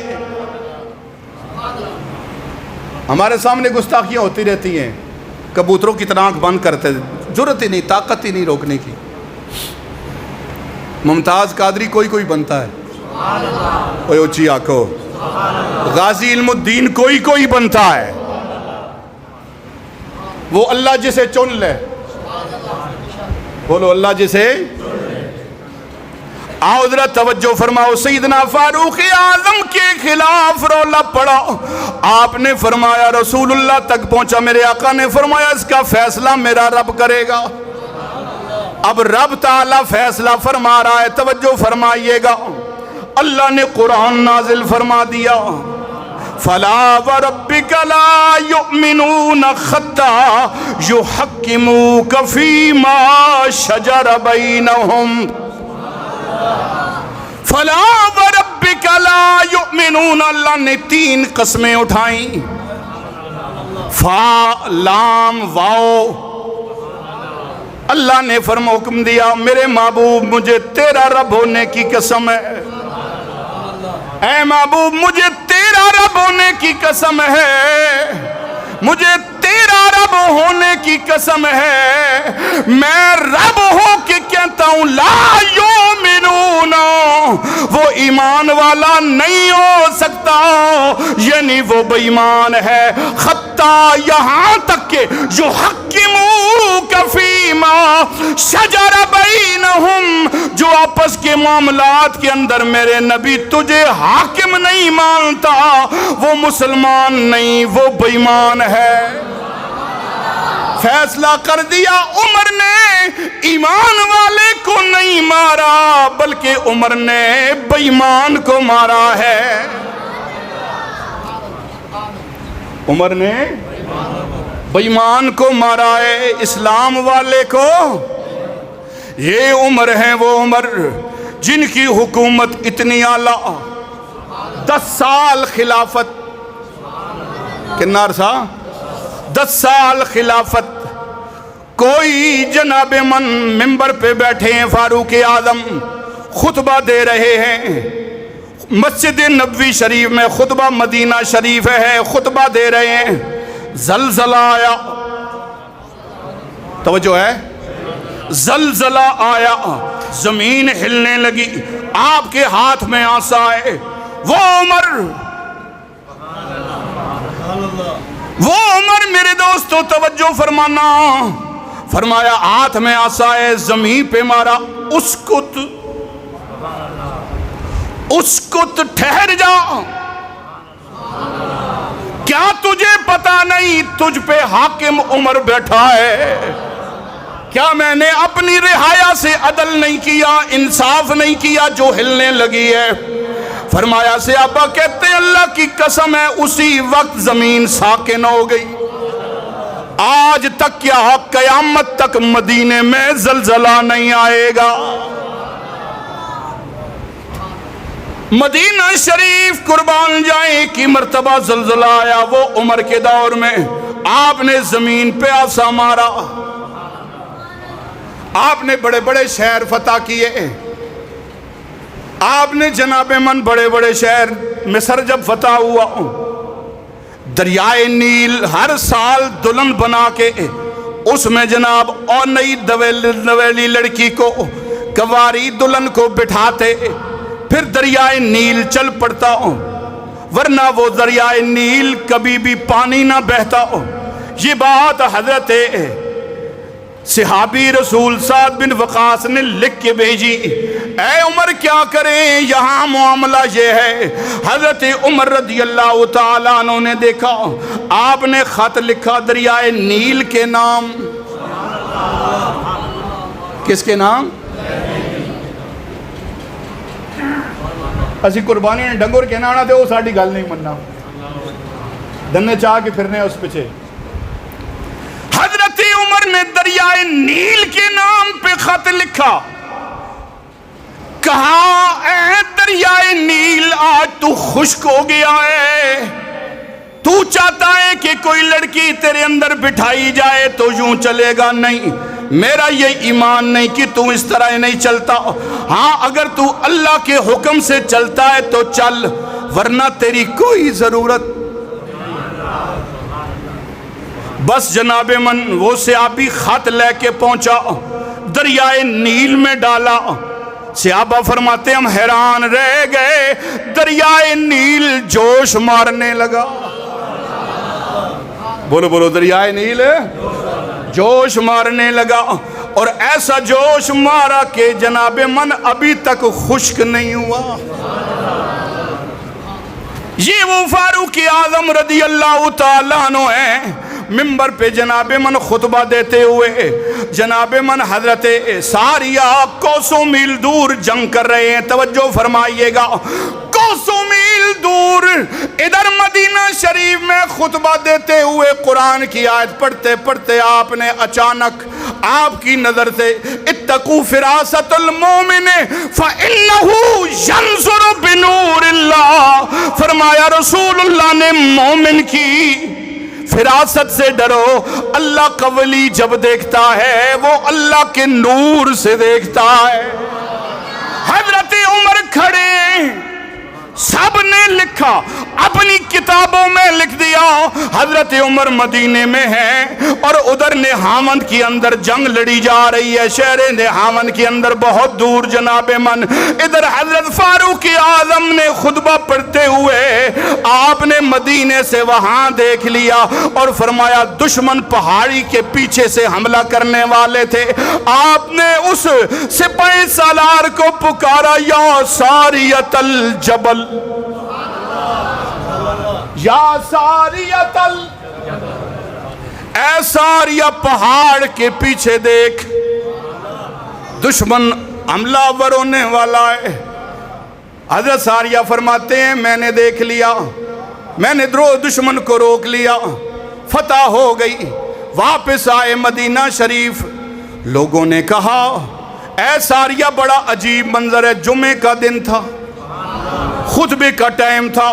ہمارے سامنے گستاخیاں ہوتی رہتی ہیں، کبوتروں کی طرح آنکھ بند کرتے، جرت ہی نہیں، طاقت ہی نہیں روکنے کی۔ ممتاز قادری کوئی بنتا ہے، اوے اونچی آنکھوں، غازی علم الدین کوئی بنتا ہے، وہ اللہ جسے چن لے، بولو اللہ جسے۔ آؤ ذرا توجہ فرماؤ، سیدنا فاروق اعظم کے خلاف رولا پڑا۔ آپ نے فرمایا رسول اللہ تک پہنچا، میرے آقا نے فرمایا اس کا فیصلہ میرا رب کرے گا۔ اب رب تعالیٰ فیصلہ فرما رہا ہے، توجہ فرمائیے گا۔ اللہ نے قرآن نازل فرما دیا، فَلَا وَرَبِّكَ لَا يُؤْمِنُونَ حَتَّىٰ يُحَكِّمُوكَ فِي مَا شَجَرَ بَيْنَهُمْ فَلَا وَرَبِّكَ لَا يُؤْمِنُونَ۔ اللہ نے 3 قسمیں اٹھائیں، فا لام واو۔ اللہ نے حکم دیا میرے محبوب مجھے تیرا رب ہونے کی قسم ہے، اے محبوب مجھے تیرا رب ہونے کی قسم ہے، مجھے تیرا رب ہونے کی قسم ہے، میں رب ہو کے کہتا ہوں لا یؤمنون، وہ ایمان والا نہیں ہو سکتا، یعنی وہ بے ایمان ہے، حتیٰ یہاں تک کہ یحکموک فیما شجر بینہم، جو آپس کے معاملات کے اندر میرے نبی تجھے حاکم نہیں مانتا، وہ مسلمان نہیں، وہ بے ایمان ہے۔ فیصلہ کر دیا، عمر نے ایمان والے کو نہیں مارا بلکہ عمر نے بے ایمان کو مارا ہے۔ عمر نے بے ایمان کو مارا ہے، اسلام والے کو۔ یہ عمر ہیں وہ عمر جن کی حکومت اتنی اعلیٰ، 10 سال خلافت، کتنا عرصہ؟ 10 سال خلافت۔ کوئی جناب من ممبر پہ بیٹھے ہیں، فاروق اعظم خطبہ دے رہے ہیں، مسجد نبوی شریف میں خطبہ مدینہ شریف ہے، خطبہ دے رہے ہیں، زلزلہ آیا، توجہ ہے، زلزلہ آیا، زمین ہلنے لگی، آپ کے ہاتھ میں عصا ہے، وہ عمر وہ عمر میرے دوستو توجہ فرمانا، فرمایا ہاتھ میں عصائے زمین پہ مارا، اسکت ٹھہر جا، کیا تجھے پتا نہیں تجھ پہ حاکم عمر بیٹھا ہے؟ کیا میں نے اپنی رعایا سے عدل نہیں کیا، انصاف نہیں کیا جو ہلنے لگی ہے؟ فرمایا صحابہ کہتے ہیں اللہ کی قسم ہے اسی وقت زمین ساکن ہو گئی۔ آج تک کیا قیامت تک مدینے میں زلزلہ نہیں آئے گا۔ مدینہ شریف قربان جائیں کی مرتبہ زلزلہ آیا، وہ عمر کے دور میں آپ نے زمین پہ عصا مارا، آپ نے بڑے بڑے شہر فتح کیے، آپ نے جناب من بڑے بڑے شہر، مصر جب فتح ہوا دریائے نیل ہر سال دلہن بنا کے اس میں جناب اور نئی دویلی لڑکی کو کنواری دلہن کو بٹھاتے، پھر دریائے نیل چل پڑتا، ورنہ وہ دریائے نیل کبھی بھی پانی نہ بہتا۔ یہ بات حضرت صحابی رسول سعد بن وقاص نے لکھ کے بھیجی، اے عمر کیا کریں یہاں معاملہ یہ ہے۔ حضرت عمر رضی اللہ تعالیٰ عنہ نے دیکھا، آپ نے خط لکھا دریائے نیل کے نام، کس کے نام؟ اسی قربانی نے ڈنگر کہنا آنا دے وہ ساڑھی گل نہیں مننا، دنے چاہ کے پھرنے اس پچھے۔ حضرت عمر نے دریائے نیل کے نام پہ خط لکھا، کہا اے دریائے نیل آج تو خشک ہو گیا ہے، تو چاہتا ہے کہ کوئی لڑکی تیرے اندر بٹھائی جائے تو یوں چلے گا؟ نہیں، میرا یہ ایمان نہیں کہ تو اس طرح نہیں چلتا، ہاں اگر تو اللہ کے حکم سے چلتا ہے تو چل، ورنہ تیری کوئی ضرورت۔ بس جناب من وہ صحابی خط لے کے پہنچا، دریائے نیل میں ڈالا۔ صحابہ فرماتے ہم حیران رہ گئے، دریائے نیل جوش مارنے لگا۔ بولو بولو، دریائے نیل جوش مارنے لگا، اور ایسا جوش مارا کہ جناب من ابھی تک خشک نہیں ہوا۔ یہ وہ فاروق اعظم رضی اللہ تعالیٰ عنہ ہیں، ممبر پہ جناب من خطبہ دیتے ہوئے جناب من حضرت ساریہ کوسوں میل دور جنگ کر رہے ہیں۔ توجہ فرمائیے گا، کوسوں میل دور ادھر مدینہ شریف میں خطبہ دیتے ہوئے قرآن کی آیت پڑھتے پڑھتے آپ نے اچانک آپ کی نظر سے اتقوا فراست المومن فإنہ ینظر بنور اللہ، فرمایا رسول اللہ نے مومن کی فراست سے ڈرو، اللہ کا ولی جب دیکھتا ہے وہ اللہ کے نور سے دیکھتا ہے۔ حضرت عمر کھڑے، سب نے لکھا، اپنی کتابوں میں لکھ دیا حضرت عمر مدینے میں ہیں اور ادھر نہاوند کے اندر جنگ لڑی جا رہی ہے، شہر نہاوند کے اندر بہت دور جناب من ادھر حضرت فاروق اعظم نے خطبہ پڑھتے ہوئے آپ نے مدینے سے وہاں دیکھ لیا اور فرمایا دشمن پہاڑی کے پیچھے سے حملہ کرنے والے تھے۔ آپ نے اس سپاہی سالار کو پکارا، یا ساریۃ الجبل، یا ساریۃ اے ساریہ پہاڑ کے پیچھے دیکھ، دشمن حملہ آور ہونے والا ہے۔ حضرت ساریہ فرماتے ہیں میں نے دیکھ لیا، میں نے دشمن کو روک لیا، فتح ہو گئی، واپس آئے مدینہ شریف۔ لوگوں نے کہا اے ساریہ بڑا عجیب منظر ہے، جمعے کا دن تھا، خطبے کا ٹائم تھا،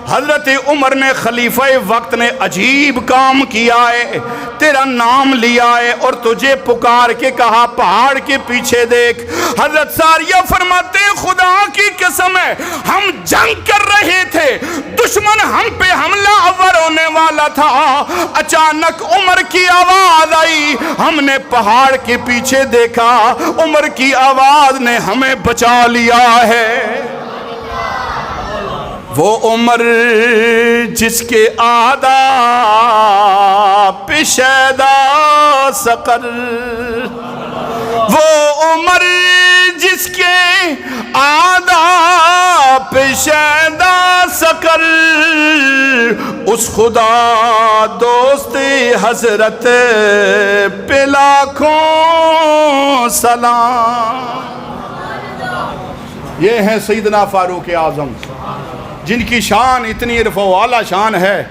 حضرت عمر نے خلیفہ وقت نے عجیب کام کیا ہے، تیرا نام لیا ہے اور تجھے پکار کے کہا پہاڑ کے پیچھے دیکھ۔ حضرت ساریہ فرماتے ہیں خدا کی قسم ہے ہم جنگ کر رہے تھے، دشمن ہم پہ حملہ آور ہونے والا تھا، اچانک عمر کی آواز آئی، ہم نے پہاڑ کے پیچھے دیکھا، عمر کی آواز نے ہمیں بچا لیا ہے۔ وہ عمر جس کے آداب شیدا سقر، وہ عمر جس کے آداب شیدا سقر، اس خدا دوست حضرت پہ لاکھوں سلام۔ یہ ہیں سیدنا فاروق اعظم، جن کی شان اتنی رفع و اعلیٰ شان ہے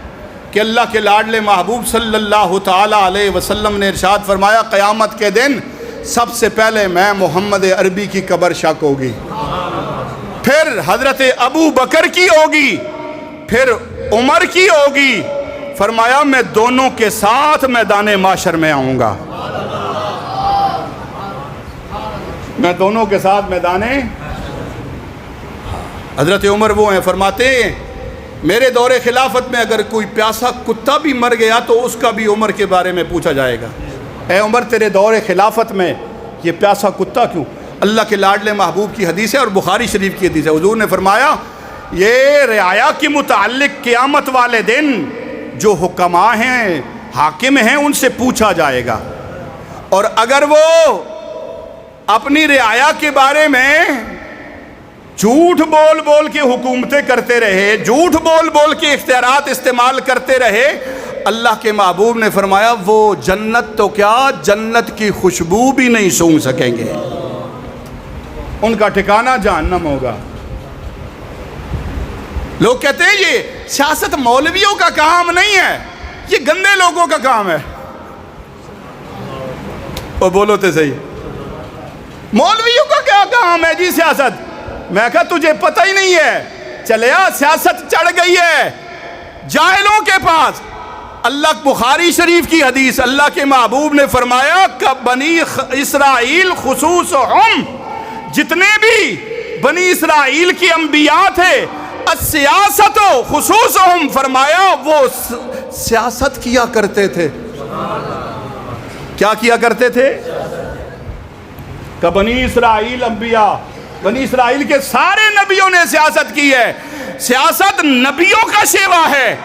کہ اللہ کے لاڈلے محبوب صلی اللہ تعالیٰ علیہ وسلم نے ارشاد فرمایا قیامت کے دن سب سے پہلے میں محمد عربی کی قبر شک ہوگی، پھر حضرت ابو بکر کی ہوگی، پھر عمر کی ہوگی۔ فرمایا میں دونوں کے ساتھ میدان معاشر میں آؤں گا، میں دونوں کے ساتھ میدان۔ حضرت عمر وہ ہیں، فرماتے ہیں میرے دور خلافت میں اگر کوئی پیاسا کتا بھی مر گیا تو اس کا بھی عمر کے بارے میں پوچھا جائے گا، اے عمر تیرے دور خلافت میں یہ پیاسا کتا کیوں؟ اللہ کے لاڈلے محبوب کی حدیث ہے اور بخاری شریف کی حدیث ہے، حضور نے فرمایا یہ رعایا کے متعلق قیامت والے دن جو حکماء ہیں حاکم ہیں ان سے پوچھا جائے گا، اور اگر وہ اپنی رعایا کے بارے میں جھوٹ بول بول کے حکومتیں کرتے رہے، جھوٹ بول بول کے اختیارات استعمال کرتے رہے، اللہ کے محبوب نے فرمایا وہ جنت تو کیا جنت کی خوشبو بھی نہیں سونگھ سکیں گے، ان کا ٹھکانہ جہنم ہوگا۔ لوگ کہتے ہیں یہ سیاست مولویوں کا کام نہیں ہے، یہ گندے لوگوں کا کام ہے۔ اور بولو تو صحیح، مولویوں کا کیا کام ہے جی سیاست؟ میں کہا تجھے پتہ ہی نہیں ہے، چلیا سیاست چڑھ گئی ہے جاہلوں کے پاس۔ اللہ بخاری شریف کی حدیث، اللہ کے محبوب نے فرمایا کہ بنی اسرائیل خصوصہم، جتنے بھی بنی اسرائیل کی انبیاء تھے، السیاست خصوصہم، فرمایا وہ سیاست کیا کرتے تھے۔ کیا کیا کرتے تھے؟ کہ بنی اسرائیل انبیاء، بنی اسرائیل کے سارے نبیوں نے سیاست کی ہے، سیاست نبیوں کا شیوا ہے،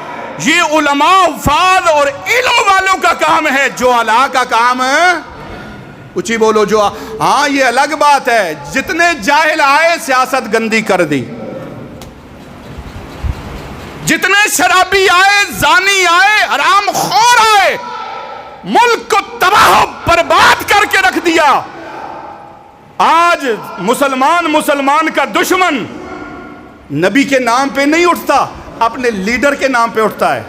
یہ علماء حفاظ اور علم والوں کا کام ہے، جو علا کا کام ہے اچھی بولو جو ہاں یہ الگ بات ہے، جتنے جاہل آئے سیاست گندی کر دی، جتنے شرابی آئے، زانی آئے، حرام خور آئے، ملک کو تباہ و برباد کر کے رکھ دیا۔ آج مسلمان کا دشمن نبی کے نام پہ نہیں اٹھتا، اپنے لیڈر کے نام پہ اٹھتا ہے۔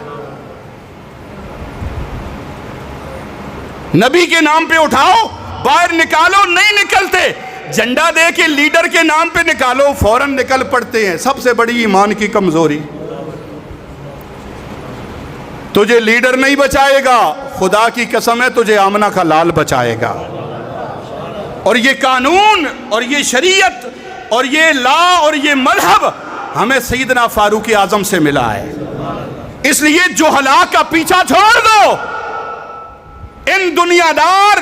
نبی کے نام پہ اٹھاؤ، باہر نکالو، نہیں نکلتے، جھنڈا دے کے لیڈر کے نام پہ نکالو، فوراً نکل پڑتے ہیں۔ سب سے بڑی ایمان کی کمزوری، تجھے لیڈر نہیں بچائے گا، خدا کی قسم ہے تجھے آمنہ کا لال بچائے گا۔ اور یہ قانون اور یہ شریعت اور یہ لا اور یہ مذہب ہمیں سیدنا فاروق اعظم سے ملا ہے، اس لیے جہلا کا پیچھا چھوڑ دو، ان دنیا دار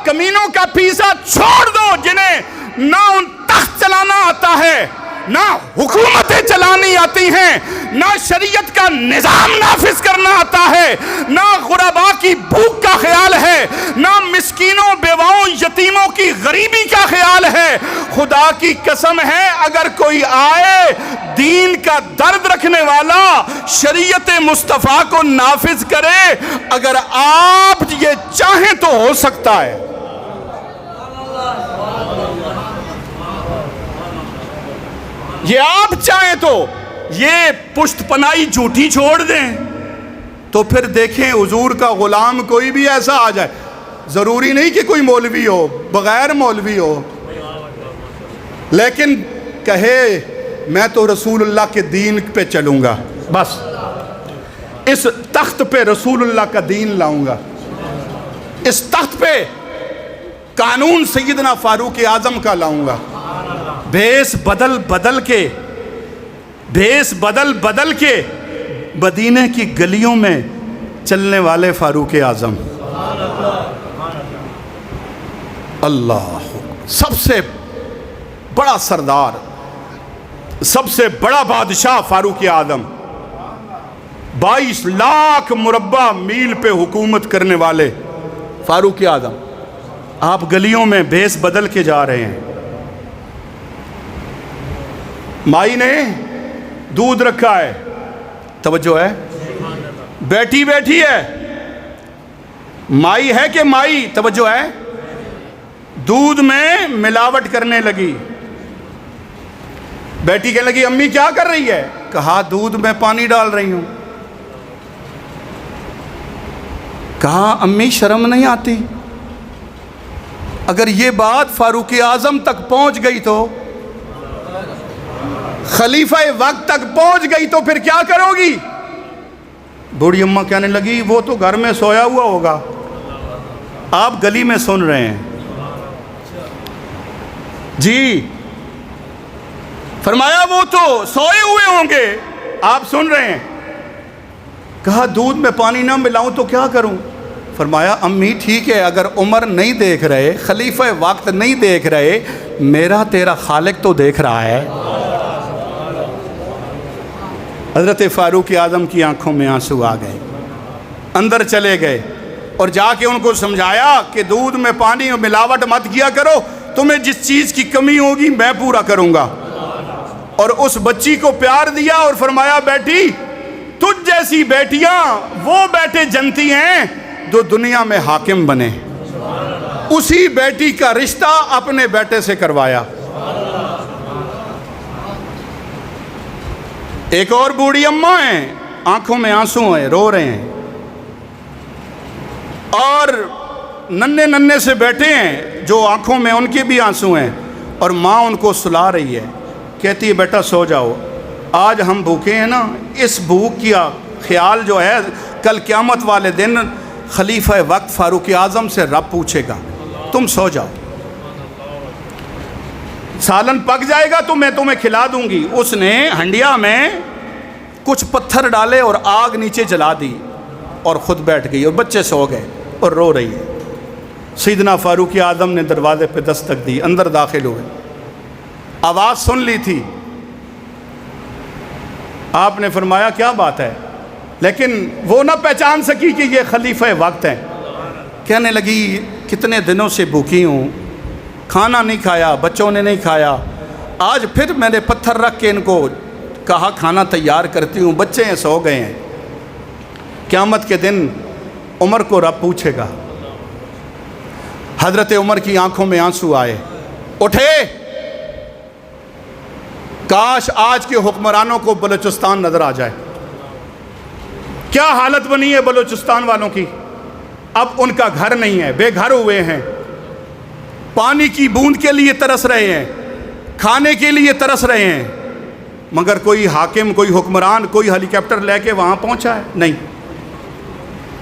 کمینوں کا پیچھا چھوڑ دو جنہیں نہ ان تخت چلانا آتا ہے، نہ حکومتیں چلانی آتی ہیں، نہ شریعت کا نظام نافذ کرنا آتا ہے، نہ غرباء کی بھوک کا خیال ہے، نہ مسکینوں بیواؤں یتیموں کی غریبی کا خیال ہے۔ خدا کی قسم ہے اگر کوئی آئے دین کا درد رکھنے والا، شریعت مصطفیٰ کو نافذ کرے، اگر آپ یہ چاہیں تو ہو سکتا ہے۔ یہ آپ چاہیں تو یہ پشت پناہی جھوٹی چھوڑ دیں، تو پھر دیکھیں حضور کا غلام کوئی بھی ایسا آ جائے، ضروری نہیں کہ کوئی مولوی ہو، بغیر مولوی ہو، لیکن کہے میں تو رسول اللہ کے دین پہ چلوں گا، بس اس تخت پہ رسول اللہ کا دین لاؤں گا، اس تخت پہ قانون سیدنا فاروق اعظم کا لاؤں گا۔ بھیس بدل بدل کے مدینے کی گلیوں میں چلنے والے فاروق اعظم، اللہ سب سے بڑا سردار، سب سے بڑا بادشاہ فاروق اعظم، 22 لاکھ مربع میل پہ حکومت کرنے والے فاروق اعظم، آپ گلیوں میں بھیس بدل کے جا رہے ہیں۔ مائی نے دودھ رکھا ہے، توجہ ہے، بیٹھی بیٹھی ہے، مائی ہے کہ مائی، توجہ ہے، دودھ میں ملاوٹ کرنے لگی۔ بیٹی کہنے لگی امی کیا کر رہی ہے؟ کہا دودھ میں پانی ڈال رہی ہوں۔ کہا امی شرم نہیں آتی؟ اگر یہ بات فاروق اعظم تک پہنچ گئی تو، خلیفہ وقت تک پہنچ گئی تو پھر کیا کرو گی؟ بوڑھی اماں کہنے لگی وہ تو گھر میں سویا ہوا ہوگا، آپ گلی میں سن رہے ہیں۔ جی، فرمایا وہ تو سوئے ہوئے ہوں گے، آپ سن رہے ہیں۔ کہا دودھ میں پانی نہ ملاؤں تو کیا کروں؟ فرمایا امی ٹھیک ہے، اگر عمر نہیں دیکھ رہے، خلیفہ وقت نہیں دیکھ رہے، میرا تیرا خالق تو دیکھ رہا ہے۔ حضرت فاروق اعظم کی آنکھوں میں آنسو آ گئے، اندر چلے گئے اور جا کے ان کو سمجھایا کہ دودھ میں پانی اور ملاوٹ مت کیا کرو، تمہیں جس چیز کی کمی ہوگی میں پورا کروں گا۔ اور اس بچی کو پیار دیا اور فرمایا بیٹی تجھ جیسی بیٹیاں وہ بیٹے جنتی ہیں جو دنیا میں حاکم بنے۔ اسی بیٹی کا رشتہ اپنے بیٹے سے کروایا۔ ایک اور بوڑھی اماں ہیں، آنکھوں میں آنسو ہیں، رو رہے ہیں، اور ننھے ننھے سے بیٹے ہیں جو آنکھوں میں ان کے بھی آنسو ہیں، اور ماں ان کو سلا رہی ہے، کہتی ہے بیٹا سو جاؤ، آج ہم بھوکے ہیں نا، اس بھوک کا خیال جو ہے کل قیامت والے دن خلیفہ وقت فاروق اعظم سے رب پوچھے گا، تم سو جاؤ، سالن پک جائے گا تو میں تمہیں کھلا دوں گی۔ اس نے ہنڈیا میں کچھ پتھر ڈالے اور آگ نیچے جلا دی اور خود بیٹھ گئی، اور بچے سو گئے اور رو رہی ہے۔ سیدنا فاروق اعظم نے دروازے پہ دستک دی، اندر داخل ہوئے، آواز سن لی تھی، آپ نے فرمایا کیا بات ہے؟ لیکن وہ نہ پہچان سکی کہ یہ خلیفہ وقت ہیں۔ کہنے لگی کتنے دنوں سے بھوکی ہوں، کھانا نہیں کھایا، بچوں نے نہیں کھایا، آج پھر میں نے پتھر رکھ کے ان کو کہا کھانا تیار کرتی ہوں، بچے ہیں سو گئے ہیں، قیامت کے دن عمر کو رب پوچھے گا۔ حضرت عمر کی آنکھوں میں آنسو آئے، اٹھے، کاش آج کے حکمرانوں کو بلوچستان نظر آ جائے، کیا حالت بنی ہے بلوچستان والوں کی۔ اب ان کا گھر نہیں ہے، بے گھر ہوئے ہیں، پانی کی بوند کے لیے ترس رہے ہیں، کھانے کے لیے ترس رہے ہیں، مگر کوئی حاکم، کوئی حکمران، کوئی ہیلی کاپٹر لے کے وہاں پہنچا ہے نہیں۔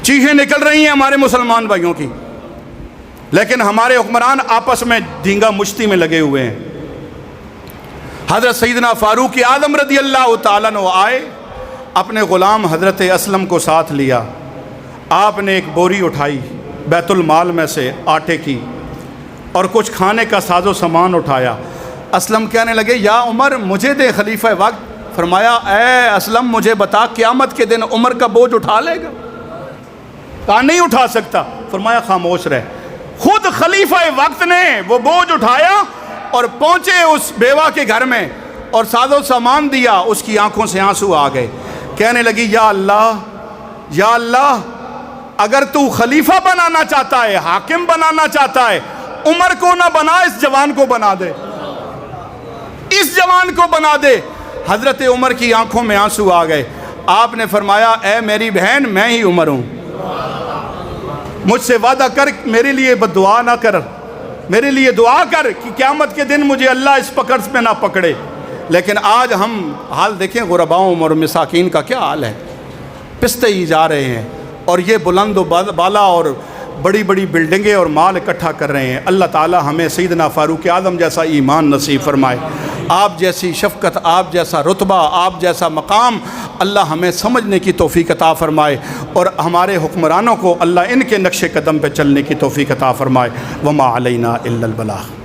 چیخیں نکل رہی ہیں ہمارے مسلمان بھائیوں کی، لیکن ہمارے حکمران آپس میں دھینگا مشتی میں لگے ہوئے ہیں۔ حضرت سیدنا فاروق اعظم رضی اللہ تعالیٰ عنہ آئے، اپنے غلام حضرت اسلم کو ساتھ لیا، آپ نے ایک بوری اٹھائی بیت المال میں سے آٹے کی، اور کچھ کھانے کا ساز و سامان اٹھایا۔ اسلم کہنے لگے یا عمر مجھے دے خلیفہ وقت۔ فرمایا اے اسلم مجھے بتا قیامت کے دن عمر کا بوجھ اٹھا لے گا؟ کہا نہیں اٹھا سکتا۔ فرمایا خاموش رہ۔ خود خلیفہ وقت نے وہ بوجھ اٹھایا اور پہنچے اس بیوہ کے گھر میں اور ساز و سامان دیا، اس کی آنکھوں سے آنسو آ گئے، کہنے لگی یا اللہ، یا اللہ، اگر تو خلیفہ بنانا چاہتا ہے، حاکم بنانا چاہتا ہے، عمر کو نہ بنا، اس جوان کو بنا دے، اس جوان کو بنا دے۔ حضرت عمر کی آنکھوں میں آنسو آ گئے۔ آپ نے فرمایا اے میری بہن میں ہی عمر ہوں، مجھ سے وعدہ کر، میرے لیے بددعا نہ کر، میرے لیے دعا کر کہ قیامت کے دن مجھے اللہ اس پکڑ میں نہ پکڑے۔ لیکن آج ہم حال دیکھیں غرباؤں اور مساکین کا کیا حال ہے، پستے ہی جا رہے ہیں، اور یہ بلند و بالا اور بڑی بڑی بلڈنگیں اور مال اکٹھا کر رہے ہیں۔ اللہ تعالی ہمیں سیدنا فاروق اعظم جیسا ایمان نصیب فرمائے، آپ جیسی شفقت، آپ جیسا رتبہ، آپ جیسا مقام اللہ ہمیں سمجھنے کی توفیق عطا فرمائے، اور ہمارے حکمرانوں کو اللہ ان کے نقش قدم پہ چلنے کی توفیق عطا فرمائے۔ وما علینا الا البلاغ۔